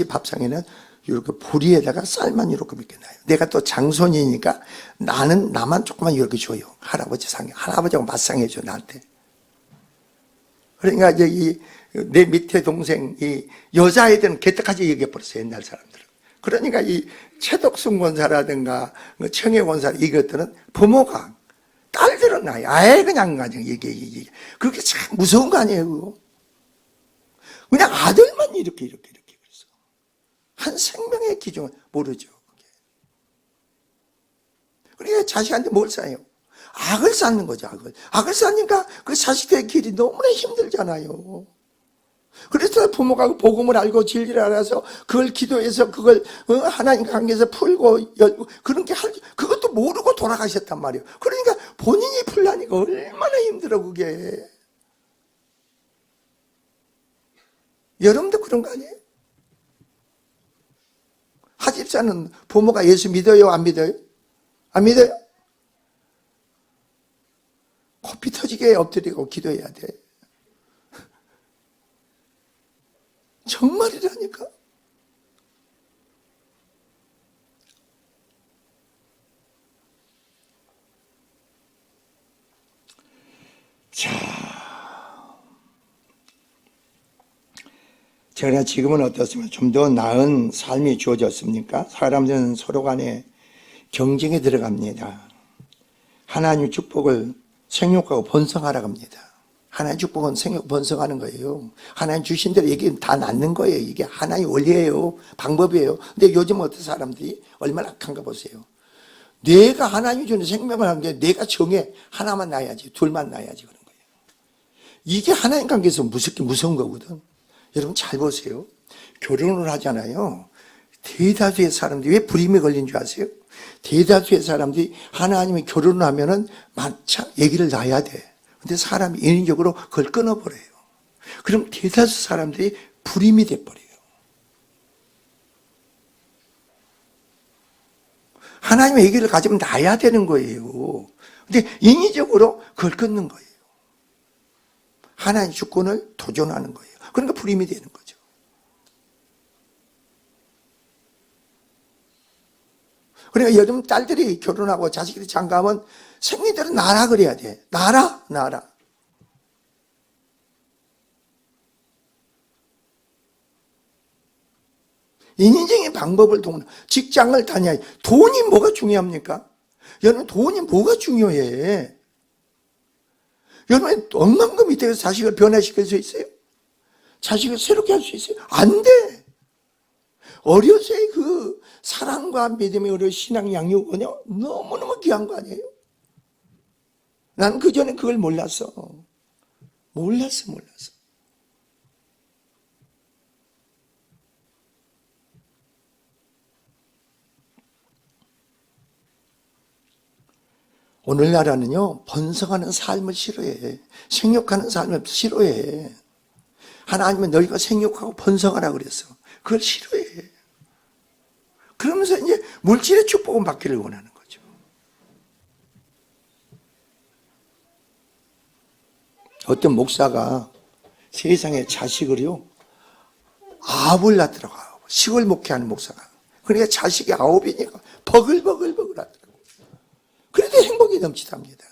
밥상에는 이렇게 보리에다가 쌀만 이렇게 이렇게 놔요. 내가 또 장손이니까 나만 조금만 이렇게 줘요. 할아버지 상에. 할아버지하고 맞상해줘, 나한테. 그러니까 이제 내 밑에 동생, 이 여자애들은 개떡하지 얘기해버렸어요, 옛날 사람들은. 그러니까 이 최덕순 권사라든가 청해 권사 이것들은 부모가 딸들은 아예 그냥 이게 그게 참 무서운 거 아니에요, 그거? 그냥 아들만 이렇게 그래서 한 생명의 기준을 모르죠. 그러니까 자식한테 뭘 쌓아요? 악을 쌓는 거죠, 악을 쌓으니까 그 자식들의 길이 너무나 힘들잖아요. 그래서 부모가 그 복음을 알고 진리를 알아서 그걸 기도해서 그걸 하나님 관계에서 풀고 열고 그런 게 그것도 모르고 돌아가셨단 말이에요. 그러니까 본인이 풀라니까 얼마나 힘들어 그게. 여러분도 그런 거 아니에요? 하집사는 부모가 예수 믿어요, 안 믿어요? 안 믿어요? 코피 터지게 엎드리고 기도해야 돼. 정말이라니까. 자, 제가 지금은 어떻습니까? 좀 더 나은 삶이 주어졌습니까? 사람들은 서로 간에 경쟁에 들어갑니다. 하나님의 축복을 생육하고 번성하라고 합니다. 하나님 축복은 생육 번성하는 거예요. 하나님 주신 대로 이게 다 낫는 거예요. 이게 하나의 원리예요. 방법이에요. 근데 요즘 어떤 사람들이 얼마나 악한가 보세요. 내가 하나님이 주는 생명을 한 게 내가 정해. 하나만 낳아야지, 둘만 낳아야지 그런 거예요. 이게 하나님 관계에서 무서운 거거든. 여러분 잘 보세요. 결혼을 하잖아요. 대다수의 사람들이 왜 불임이 걸린 줄 아세요? 대다수의 사람들이 하나님이 결혼을 하면은 마차 얘기를 놔야 돼. 근데 사람이 인위적으로 그걸 끊어버려요. 그럼 대다수 사람들이 불임이 돼버려요. 하나님의 얘기를 가지면 놔야 되는 거예요. 근데 인위적으로 그걸 끊는 거예요. 하나님의 주권을 도전하는 거예요. 그러니까 불임이 되는 거죠. 그러니까 여러분 딸들이 결혼하고 자식들이 장가하면 생리대로 나라 그래야 돼. 나라. 인위적인 방법을 직장을 다녀야 돈이 뭐가 중요합니까? 여러분 돈이 뭐가 중요해? 여러분 억만금 밑에서 자식을 변화시킬 수 있어요? 자식을 새롭게 할 수 있어요? 안 돼. 어려서의 그 사랑과 믿음의 어려 신앙 양육은요 너무너무 귀한 거 아니에요? 나는 그전에 그걸 몰랐어. 오늘나라는요 번성하는 삶을 싫어해. 생육하는 삶을 싫어해. 하나님은 너희가 생육하고 번성하라 그랬어. 그걸 싫어해. 그러면서 이제 물질의 축복은 받기를 원하는 거죠. 어떤 목사가 세상에 자식을요 아홉을 낳더라고요. 시골 목회하는 목사가. 그러니까 자식이 9이니까 버글버글 하더라고요. 그래도 행복이 넘치답니다.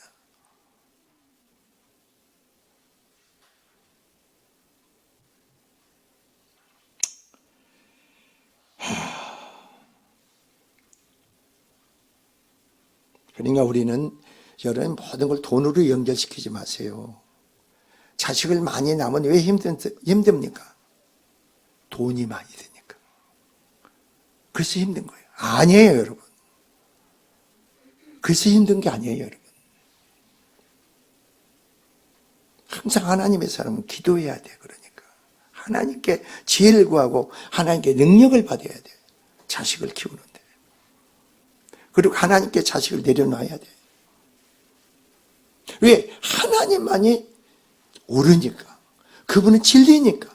그러니까 우리는 여러분 모든 걸 돈으로 연결시키지 마세요. 자식을 많이 낳으면 왜 힘듭니까? 돈이 많이 드니까. 그래서 힘든 거예요. 아니에요, 여러분. 그래서 힘든 게 아니에요, 여러분. 항상 하나님의 사람은 기도해야 돼. 그러니까 하나님께 지혜를 구하고 하나님께 능력을 받아야 돼. 자식을 키우는데. 그리고 하나님께 자식을 내려놔야 돼. 왜? 하나님만이 옳으니까. 그분은 진리니까.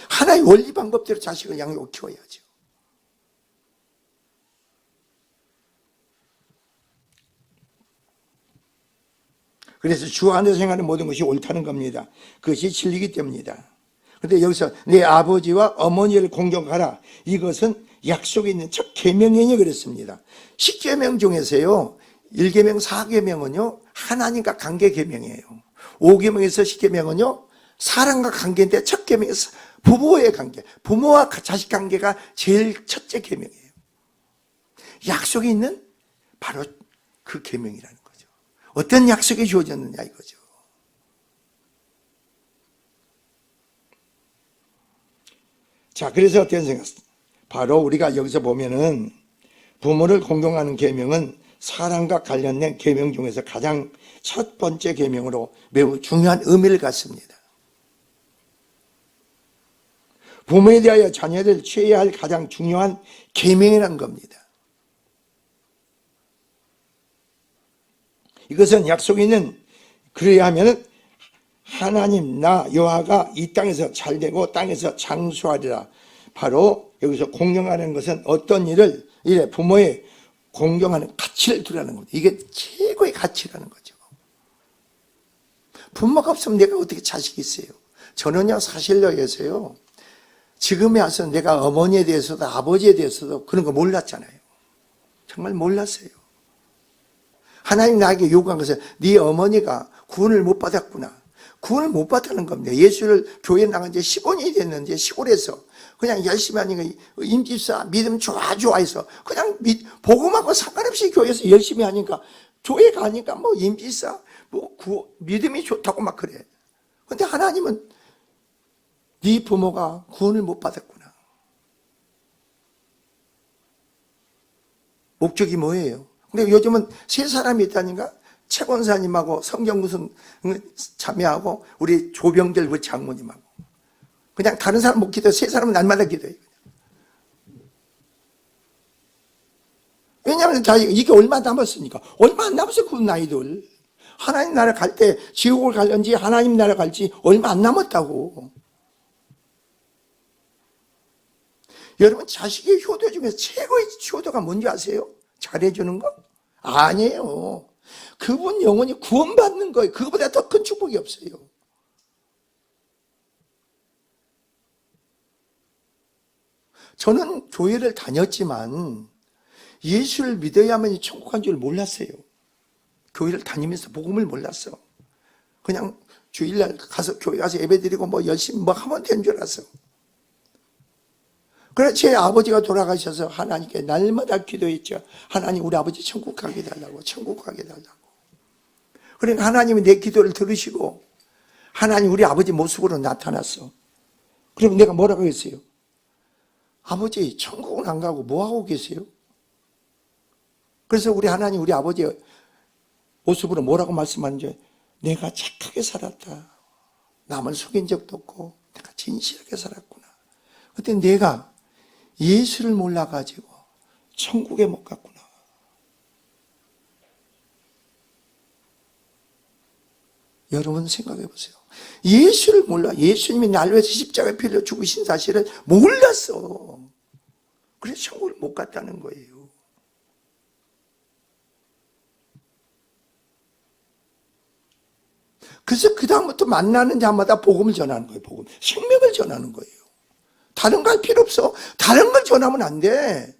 하나의 원리 방법대로 자식을 양육을 키워야죠. 그래서 주 안에서 행하는 모든 것이 옳다는 겁니다. 그것이 진리이기 때문이다. 그런데 여기서 내 아버지와 어머니를 공경하라. 이것은 약속에 있는 첫 계명이니 그랬습니다. 10계명 중에서요. 1계명, 4계명은요. 하나님과 관계 계명이에요. 5계명에서 10계명은요. 사람과 관계인데 첫 계명에서 부부의 관계, 부모와 자식 관계가 제일 첫째 계명이에요. 약속이 있는 바로 그 계명이라는 거죠. 어떤 약속이 주어졌느냐 이거죠. 자, 그래서 어떤 생각? 바로 우리가 여기서 보면은 부모를 공경하는 계명은 사랑과 관련된 계명 중에서 가장 첫 번째 계명으로 매우 중요한 의미를 갖습니다. 부모에 대하여 자녀들 취해야 할 가장 중요한 계명이라는 겁니다. 이것은 약속이 있는, 그래야 하면은 하나님 나 여호와가 이 땅에서 잘되고 땅에서 장수하리라. 바로 여기서 공경하는 것은 어떤 일을 이래 부모의 공경하는 가치를 두라는 겁니다. 이게 최고의 가치라는 거죠. 부모가 없으면 내가 어떻게 자식이 있어요? 저는요 사실로해서요 지금에 와서 내가 어머니에 대해서도 아버지에 대해서도 그런 거 몰랐잖아요. 정말 몰랐어요. 하나님 나에게 요구한 것은 네 어머니가 구원을 못 받았구나. 구원을 못 받았는 겁니다. 예수를 교회 나간 지 15년이 됐는데 시골에서 그냥 열심히 하니까 임집사 믿음 좋아해서 그냥 복음하고 상관없이 교회에서 열심히 하니까 교회 가니까 뭐 임집사 믿음이 좋다고 막 그래. 근데 하나님은 네 부모가 구원을 못 받았구나. 목적이 뭐예요? 근데 요즘은 세 사람이 있다니까 최권사님하고 성경무슨 자매하고 우리 조병절 우리 장모님하고 그냥 다른 사람 못 기도해. 세 사람은 날마다 기도해요. 왜냐하면 이게 얼마 남았으니까. 얼마 안 남았어요. 그 나이들. 하나님 나라 갈 때 지옥을 갈는지 하나님 나라 갈지 얼마 안 남았다고. 여러분 자식의 효도 중에서 최고의 효도가 뭔지 아세요? 잘해주는 거? 아니에요. 그분 영혼이 구원받는 거예요. 그거보다 더 큰 축복이 없어요. 저는 교회를 다녔지만 예수를 믿어야만 천국 간 줄 몰랐어요. 교회를 다니면서 복음을 몰랐어. 그냥 주일날 가서 교회 가서 예배드리고 뭐 열심히 뭐 하면 되는 줄 알았어. 그래서 제 아버지가 돌아가셔서 하나님께 날마다 기도했죠. 하나님 우리 아버지 천국 가게 해달라고, 천국 가게 해달라고. 그러니까 하나님이 내 기도를 들으시고 하나님 우리 아버지 모습으로 나타났어. 그럼 내가 뭐라고 했어요? 아버지 천국은 안 가고 뭐하고 계세요? 그래서 우리 하나님 우리 아버지 모습으로 뭐라고 말씀하는지, 내가 착하게 살았다. 남을 속인 적도 없고 내가 진실하게 살았구나. 그때 내가 예수를 몰라가지고 천국에 못 갔구나. 여러분 생각해 보세요. 예수를 몰라. 예수님이 날 위해서 십자가에 피 흘려 죽으신 사실을 몰랐어. 그래서 천국을 못 갔다는 거예요. 그래서 그 다음부터 만나는 자마다 복음을 전하는 거예요. 복음. 생명을 전하는 거예요. 다른 거 할 필요 없어. 다른 걸 전하면 안 돼.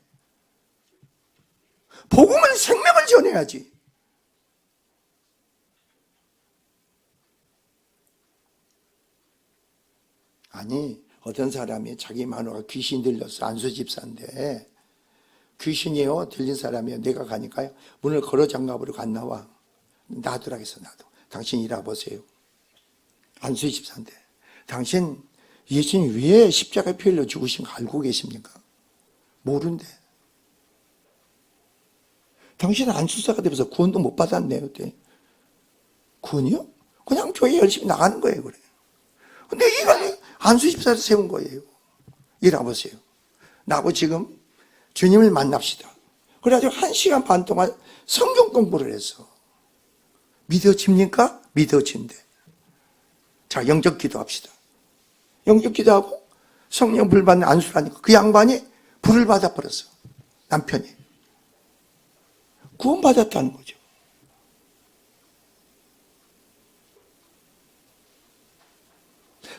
복음은 생명을 전해야지. 아니 어떤 사람이 자기 마누라가 귀신 들렸어. 안수 집사인데 귀신이요 들린 사람이요 내가 가니까요 문을 걸어 잠가버리고 안 나와. 놔두라 했어. 놔둬. 당신 일해보세요. 안수 24인데 당신 예수님 왜 십자가에 피 흘려 죽으신 거 알고 계십니까? 모른대. 당신은 안수사가 되면서 구원도 못 받았네요. 그때. 구원이요? 그냥 교회 열심히 나가는 거예요. 그래. 근데 이걸 안수 24를 세운 거예요. 일해보세요. 나하고 지금 주님을 만납시다. 그래가지고 1시간 반 동안 성경 공부를 했어. 믿어집니까? 믿어진대. 자, 영적 기도합시다. 영적 기도하고 성령 불 받는 안수를 하니까 그 양반이 불을 받아버렸어. 남편이. 구원받았다는 거죠.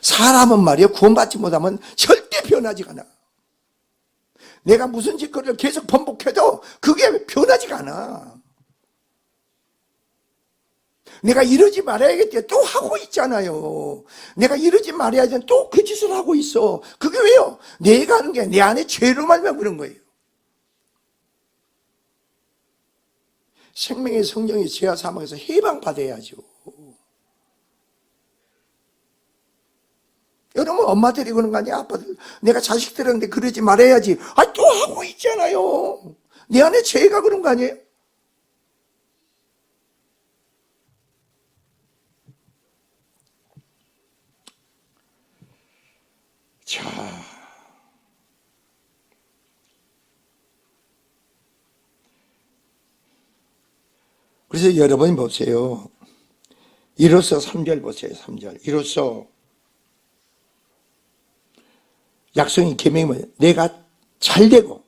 사람은 말이야 구원받지 못하면 절대 변하지가 않아. 내가 무슨 짓거리를 계속 반복해도 그게 변하지가 않아. 내가 이러지 말아야겠대 또 하고 있잖아요. 내가 이러지 말아야지 또 그 짓을 하고 있어. 그게 왜요? 내가 하는 게 내 안에 죄로 말면 그런 거예요. 생명의 성령이 죄와 사망에서 해방받아야죠. 여러분 엄마들이 그런 거 아니야? 아빠들. 내가 자식들한테 그러지 말아야지. 아, 또 하고 있잖아요. 내 안에 죄가 그런 거 아니에요? 자, 그래서 여러분이 보세요. 이로써 3절 보세요. 3절. 이로써 약속의 계명이 뭐예요? 내가 잘되고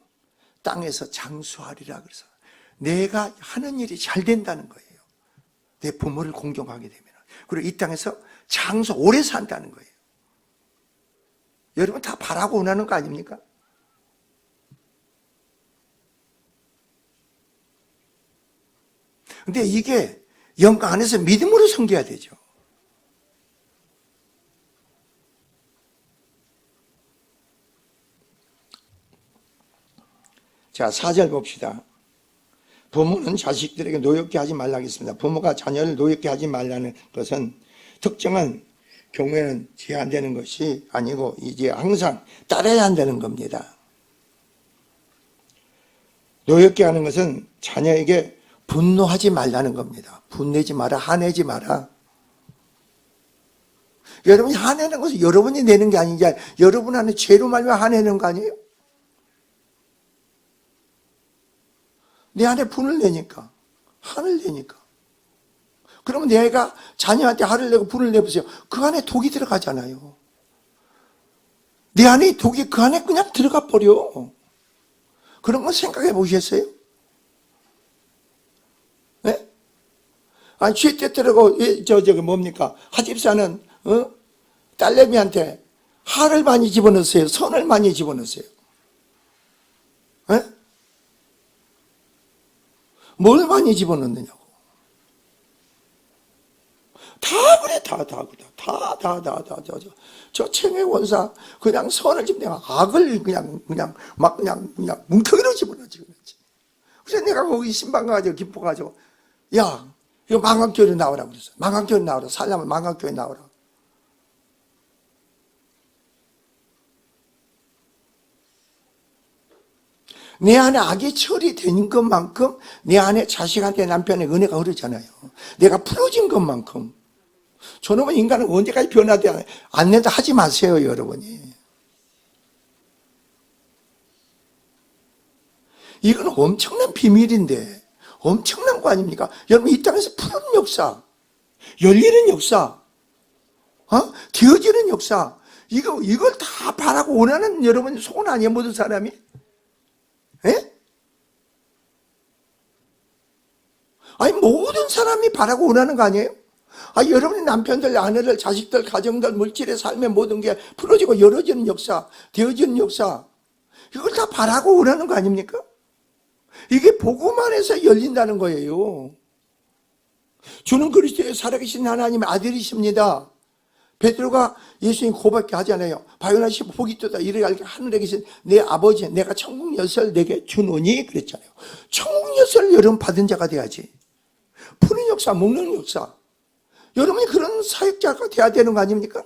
땅에서 장수하리라. 그래서 내가 하는 일이 잘 된다는 거예요. 내 부모를 공경하게 되면. 그리고 이 땅에서 장수 오래 산다는 거예요. 여러분 다 바라고 원하는 거 아닙니까? 근데 이게 영광 안에서 믿음으로 섬겨야 되죠. 자, 4절 봅시다. 부모는 자식들에게 노엽게 하지 말라 하겠습니다. 부모가 자녀를 노엽게 하지 말라는 것은 특정한 경우에는 제한되는 것이 아니고 이제 항상 따라야 한다는 겁니다. 노엽게 하는 것은 자녀에게 분노하지 말라는 겁니다. 분내지 마라, 화내지 마라. 여러분이 화내는 것은 여러분이 내는 게 아니지, 여러분 안에 죄로 말며 화내는 거 아니에요? 내 안에 분을 내니까, 화를 내니까. 그러면 내가 자녀한테 화를 내고 분을 내보세요. 그 안에 독이 들어가잖아요. 내 안에 독이 그 안에 그냥 들어가 버려. 그런 거 생각해 보셨어요? 네? 아니, 쥐떼들하고, 뭡니까? 하집사는, 딸내미한테 화를 많이 집어넣으세요? 선을 많이 집어넣으세요? 네? 뭘 많이 집어넣느냐고. 다 그래, 다. 저 청해 원사, 그냥 선을 집내가 악을 그냥 뭉텅이로 집어넣지. 그래서 내가 거기 신방 가지고 기뻐가지고, 야, 이거 망각교회로 나오라 그랬어. 망각교회 나오라. 살려면 망각교회 나오라. 내 안에 악이 처리된 것만큼 내 안에 자식한테 남편의 은혜가 흐르잖아요. 내가 풀어진 것만큼. 저놈은 인간은 언제까지 변화되지 않는다 하지 마세요, 여러분이. 이건 엄청난 비밀인데, 엄청난 거 아닙니까? 여러분, 이 땅에서 푸는 역사, 열리는 역사, 되어지는 역사, 이걸 다 바라고 원하는 여러분 소원 아니에요, 모든 사람이? 예? 아니, 모든 사람이 바라고 원하는 거 아니에요? 여러분의 남편들, 아내들, 자식들, 가정들, 물질의 삶의 모든 게 풀어지고 열어지는 역사, 되어지는 역사, 이걸 다 바라고 원하는 거 아닙니까? 이게 복음 안에서 열린다는 거예요. 주는 그리스도의 살아계신 하나님의 아들이십니다. 베드로가 예수님 고백게 하잖아요. 바요나시 복이 있도다 이르게 알게 하늘에 계신 내 아버지 내가 천국 엿을 내게 주노니 그랬잖아요. 천국 엿을 여러분 받은 자가 돼야지. 푸는 역사, 먹는 역사. 여러분이 그런 사역자가 돼야 되는 거 아닙니까?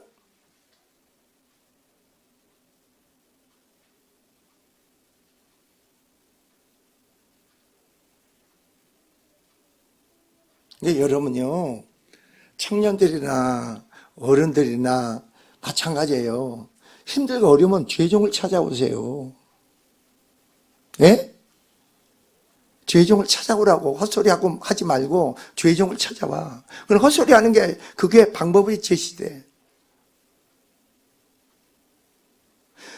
근데 여러분요, 청년들이나 어른들이나 마찬가지예요. 힘들고 어려우면 죄종을 찾아오세요. 예? 죄종을 찾아오라고 헛소리하고 하지 말고 죄종을 찾아와. 그럼 헛소리하는 게 그게 방법이 제시돼.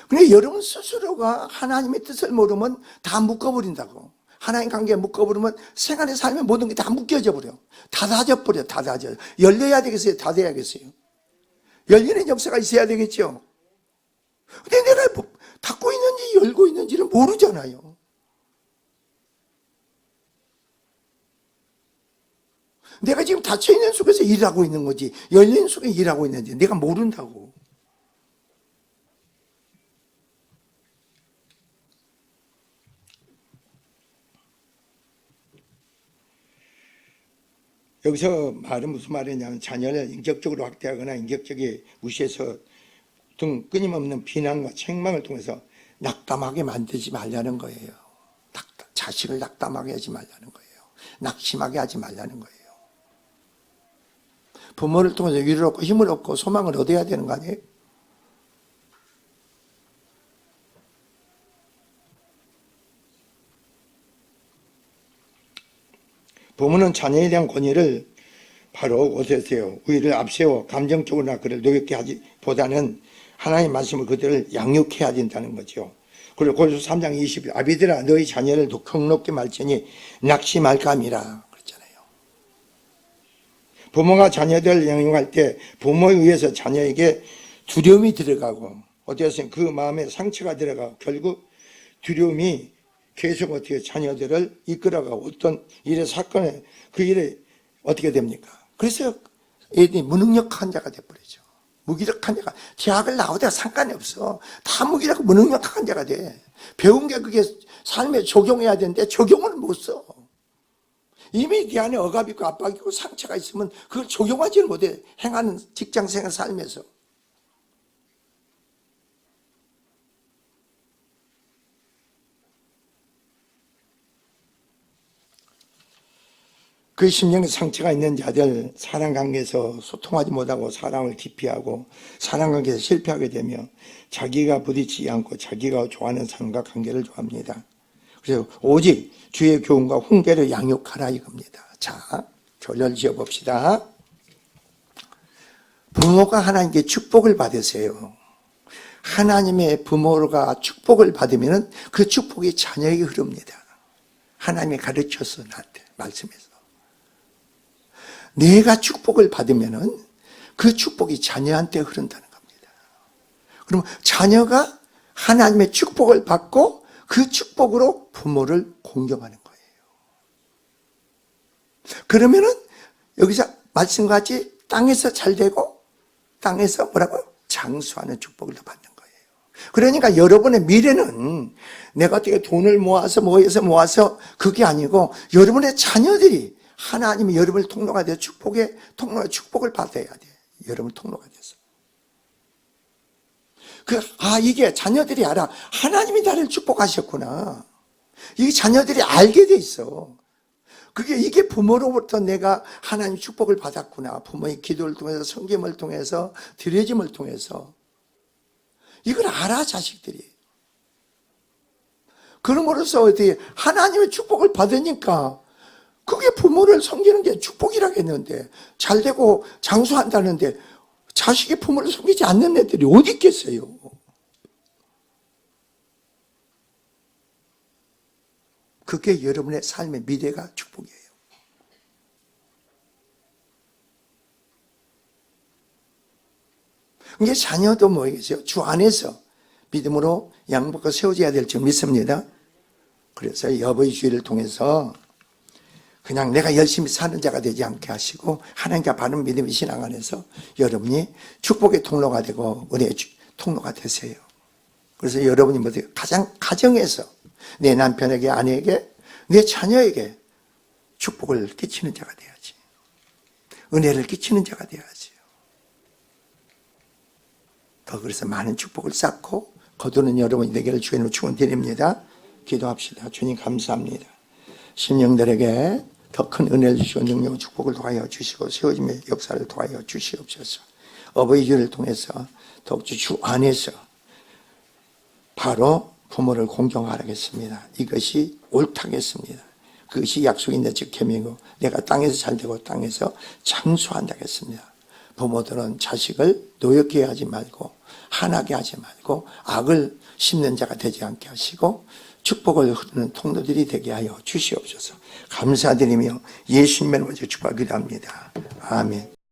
근데 여러분 스스로가 하나님의 뜻을 모르면 다 묶어버린다고. 하나님 관계에 묶어버리면 생활의 삶의 모든 게 다 묶여져 버려. 닫아져 버려. 닫아져. 열려야 되겠어요? 닫아야겠어요? 열리는 역사가 있어야 되겠죠? 근데 내가 닫고 있는지 열고 있는지를 모르잖아요. 내가 지금 닫혀있는 속에서 일하고 있는 거지 열린 속에 일하고 있는지 내가 모른다고. 여기서 말은 무슨 말이냐면 자녀를 인격적으로 학대하거나 인격적이 무시해서 등 끊임없는 비난과 책망을 통해서 낙담하게 만들지 말라는 거예요. 자식을 낙담하게 하지 말라는 거예요. 낙심하게 하지 말라는 거예요. 부모를 통해서 위로를 얻고 힘을 얻고 소망을 얻어야 되는 거 아니에요? 부모는 자녀에 대한 권위를 바로 오세세요. 우위를 앞세워 감정적으로나 그를 노엽게 하기보다는 하나님의 말씀을 그들을 양육해야 된다는 거죠. 그리고 고린도서 3장 20일 아비들아 너희 자녀를 경롭게 말지니 낙심할감이라 그랬잖아요. 부모가 자녀들을 양육할 때 부모에 의해서 자녀에게 두려움이 들어가고 어떻게 그 마음에 상처가 들어가고 결국 두려움이 계속 어떻게 자녀들을 이끌어가고 어떤 일의 사건에 그 일에 어떻게 됩니까? 그래서 애들이 무능력한 자가 돼버리죠. 무기력한 자가. 대학을 나오다가 상관이 없어. 다 무기력하고 무능력한 자가 돼. 배운 게 그게 삶에 적용해야 되는데 적용을 못 써. 이미 그 안에 억압이 있고 압박이 있고 상처가 있으면 그걸 적용하지는 못해. 행하는 직장생활 삶에서. 그 심령에 상처가 있는 자들 사랑관계에서 소통하지 못하고 사랑을 기피하고 사랑관계에서 실패하게 되며 자기가 부딪히지 않고 자기가 좋아하는 사람과 관계를 좋아합니다. 그래서 오직 주의 교훈과 훈계를 양육하라 이겁니다. 자, 결론을 지어봅시다. 부모가 하나님께 축복을 받으세요. 하나님의 부모가 축복을 받으면 그 축복이 자녀에게 흐릅니다. 하나님이 가르쳐서 나한테 말씀해서. 내가 축복을 받으면은 그 축복이 자녀한테 흐른다는 겁니다. 그러면 자녀가 하나님의 축복을 받고 그 축복으로 부모를 공경하는 거예요. 그러면은 여기서 말씀같이 땅에서 잘 되고 땅에서 뭐라고? 장수하는 축복을 받는 거예요. 그러니까 여러분의 미래는 내가 어떻게 돈을 모아서 그게 아니고 여러분의 자녀들이 하나님이 여러분을 통로가 되어 축복을 받아야 돼. 여러분 통로가 돼서. 이게 자녀들이 알아. 하나님이 나를 축복하셨구나. 이 자녀들이 알게 돼 있어. 이게 부모로부터 내가 하나님 축복을 받았구나. 부모의 기도를 통해서, 성김을 통해서, 드려짐을 통해서. 이걸 알아, 자식들이. 그럼으로써 어떻게 하나님의 축복을 받으니까 그게 부모를 섬기는 게 축복이라겠는데 잘되고 장수한다는데 자식이 부모를 섬기지 않는 애들이 어디 있겠어요? 그게 여러분의 삶의 미래가 축복이에요. 이게 자녀도 뭐겠어요? 주 안에서 믿음으로 양복과 세워져야 될 줄 믿습니다. 그래서 여보의 주의를 통해서 그냥 내가 열심히 사는 자가 되지 않게 하시고 하나님과 바른 믿음의 신앙 안에서 여러분이 축복의 통로가 되고 은혜의 통로가 되세요. 그래서 여러분이 뭐죠? 가정에서 내 남편에게, 아내에게, 내 자녀에게 축복을 끼치는 자가 돼야지. 은혜를 끼치는 자가 돼야지. 더 그래서 많은 축복을 쌓고 거두는 여러분이 되기를 주님으로 축원드립니다. 기도합시다. 주님 감사합니다. 신령들에게 더 큰 은혜를 주시고 능력과 축복을 더하여 주시고 세워짐의 역사를 더하여 주시옵소서. 어버이 주를 통해서 더욱더 주 안에서 바로 부모를 공경하라겠습니다. 이것이 옳다겠습니다. 그것이 약속인데 즉 계명이고 내가 땅에서 잘되고 땅에서 장수한다겠습니다. 부모들은 자식을 노엽게 하지 말고 한하게 하지 말고 악을 심는 자가 되지 않게 하시고 축복을 흐르는 통로들이 되게 하여 주시옵소서. 감사드리며 예수님의 이름으로 축복을 기도합니다. 아멘.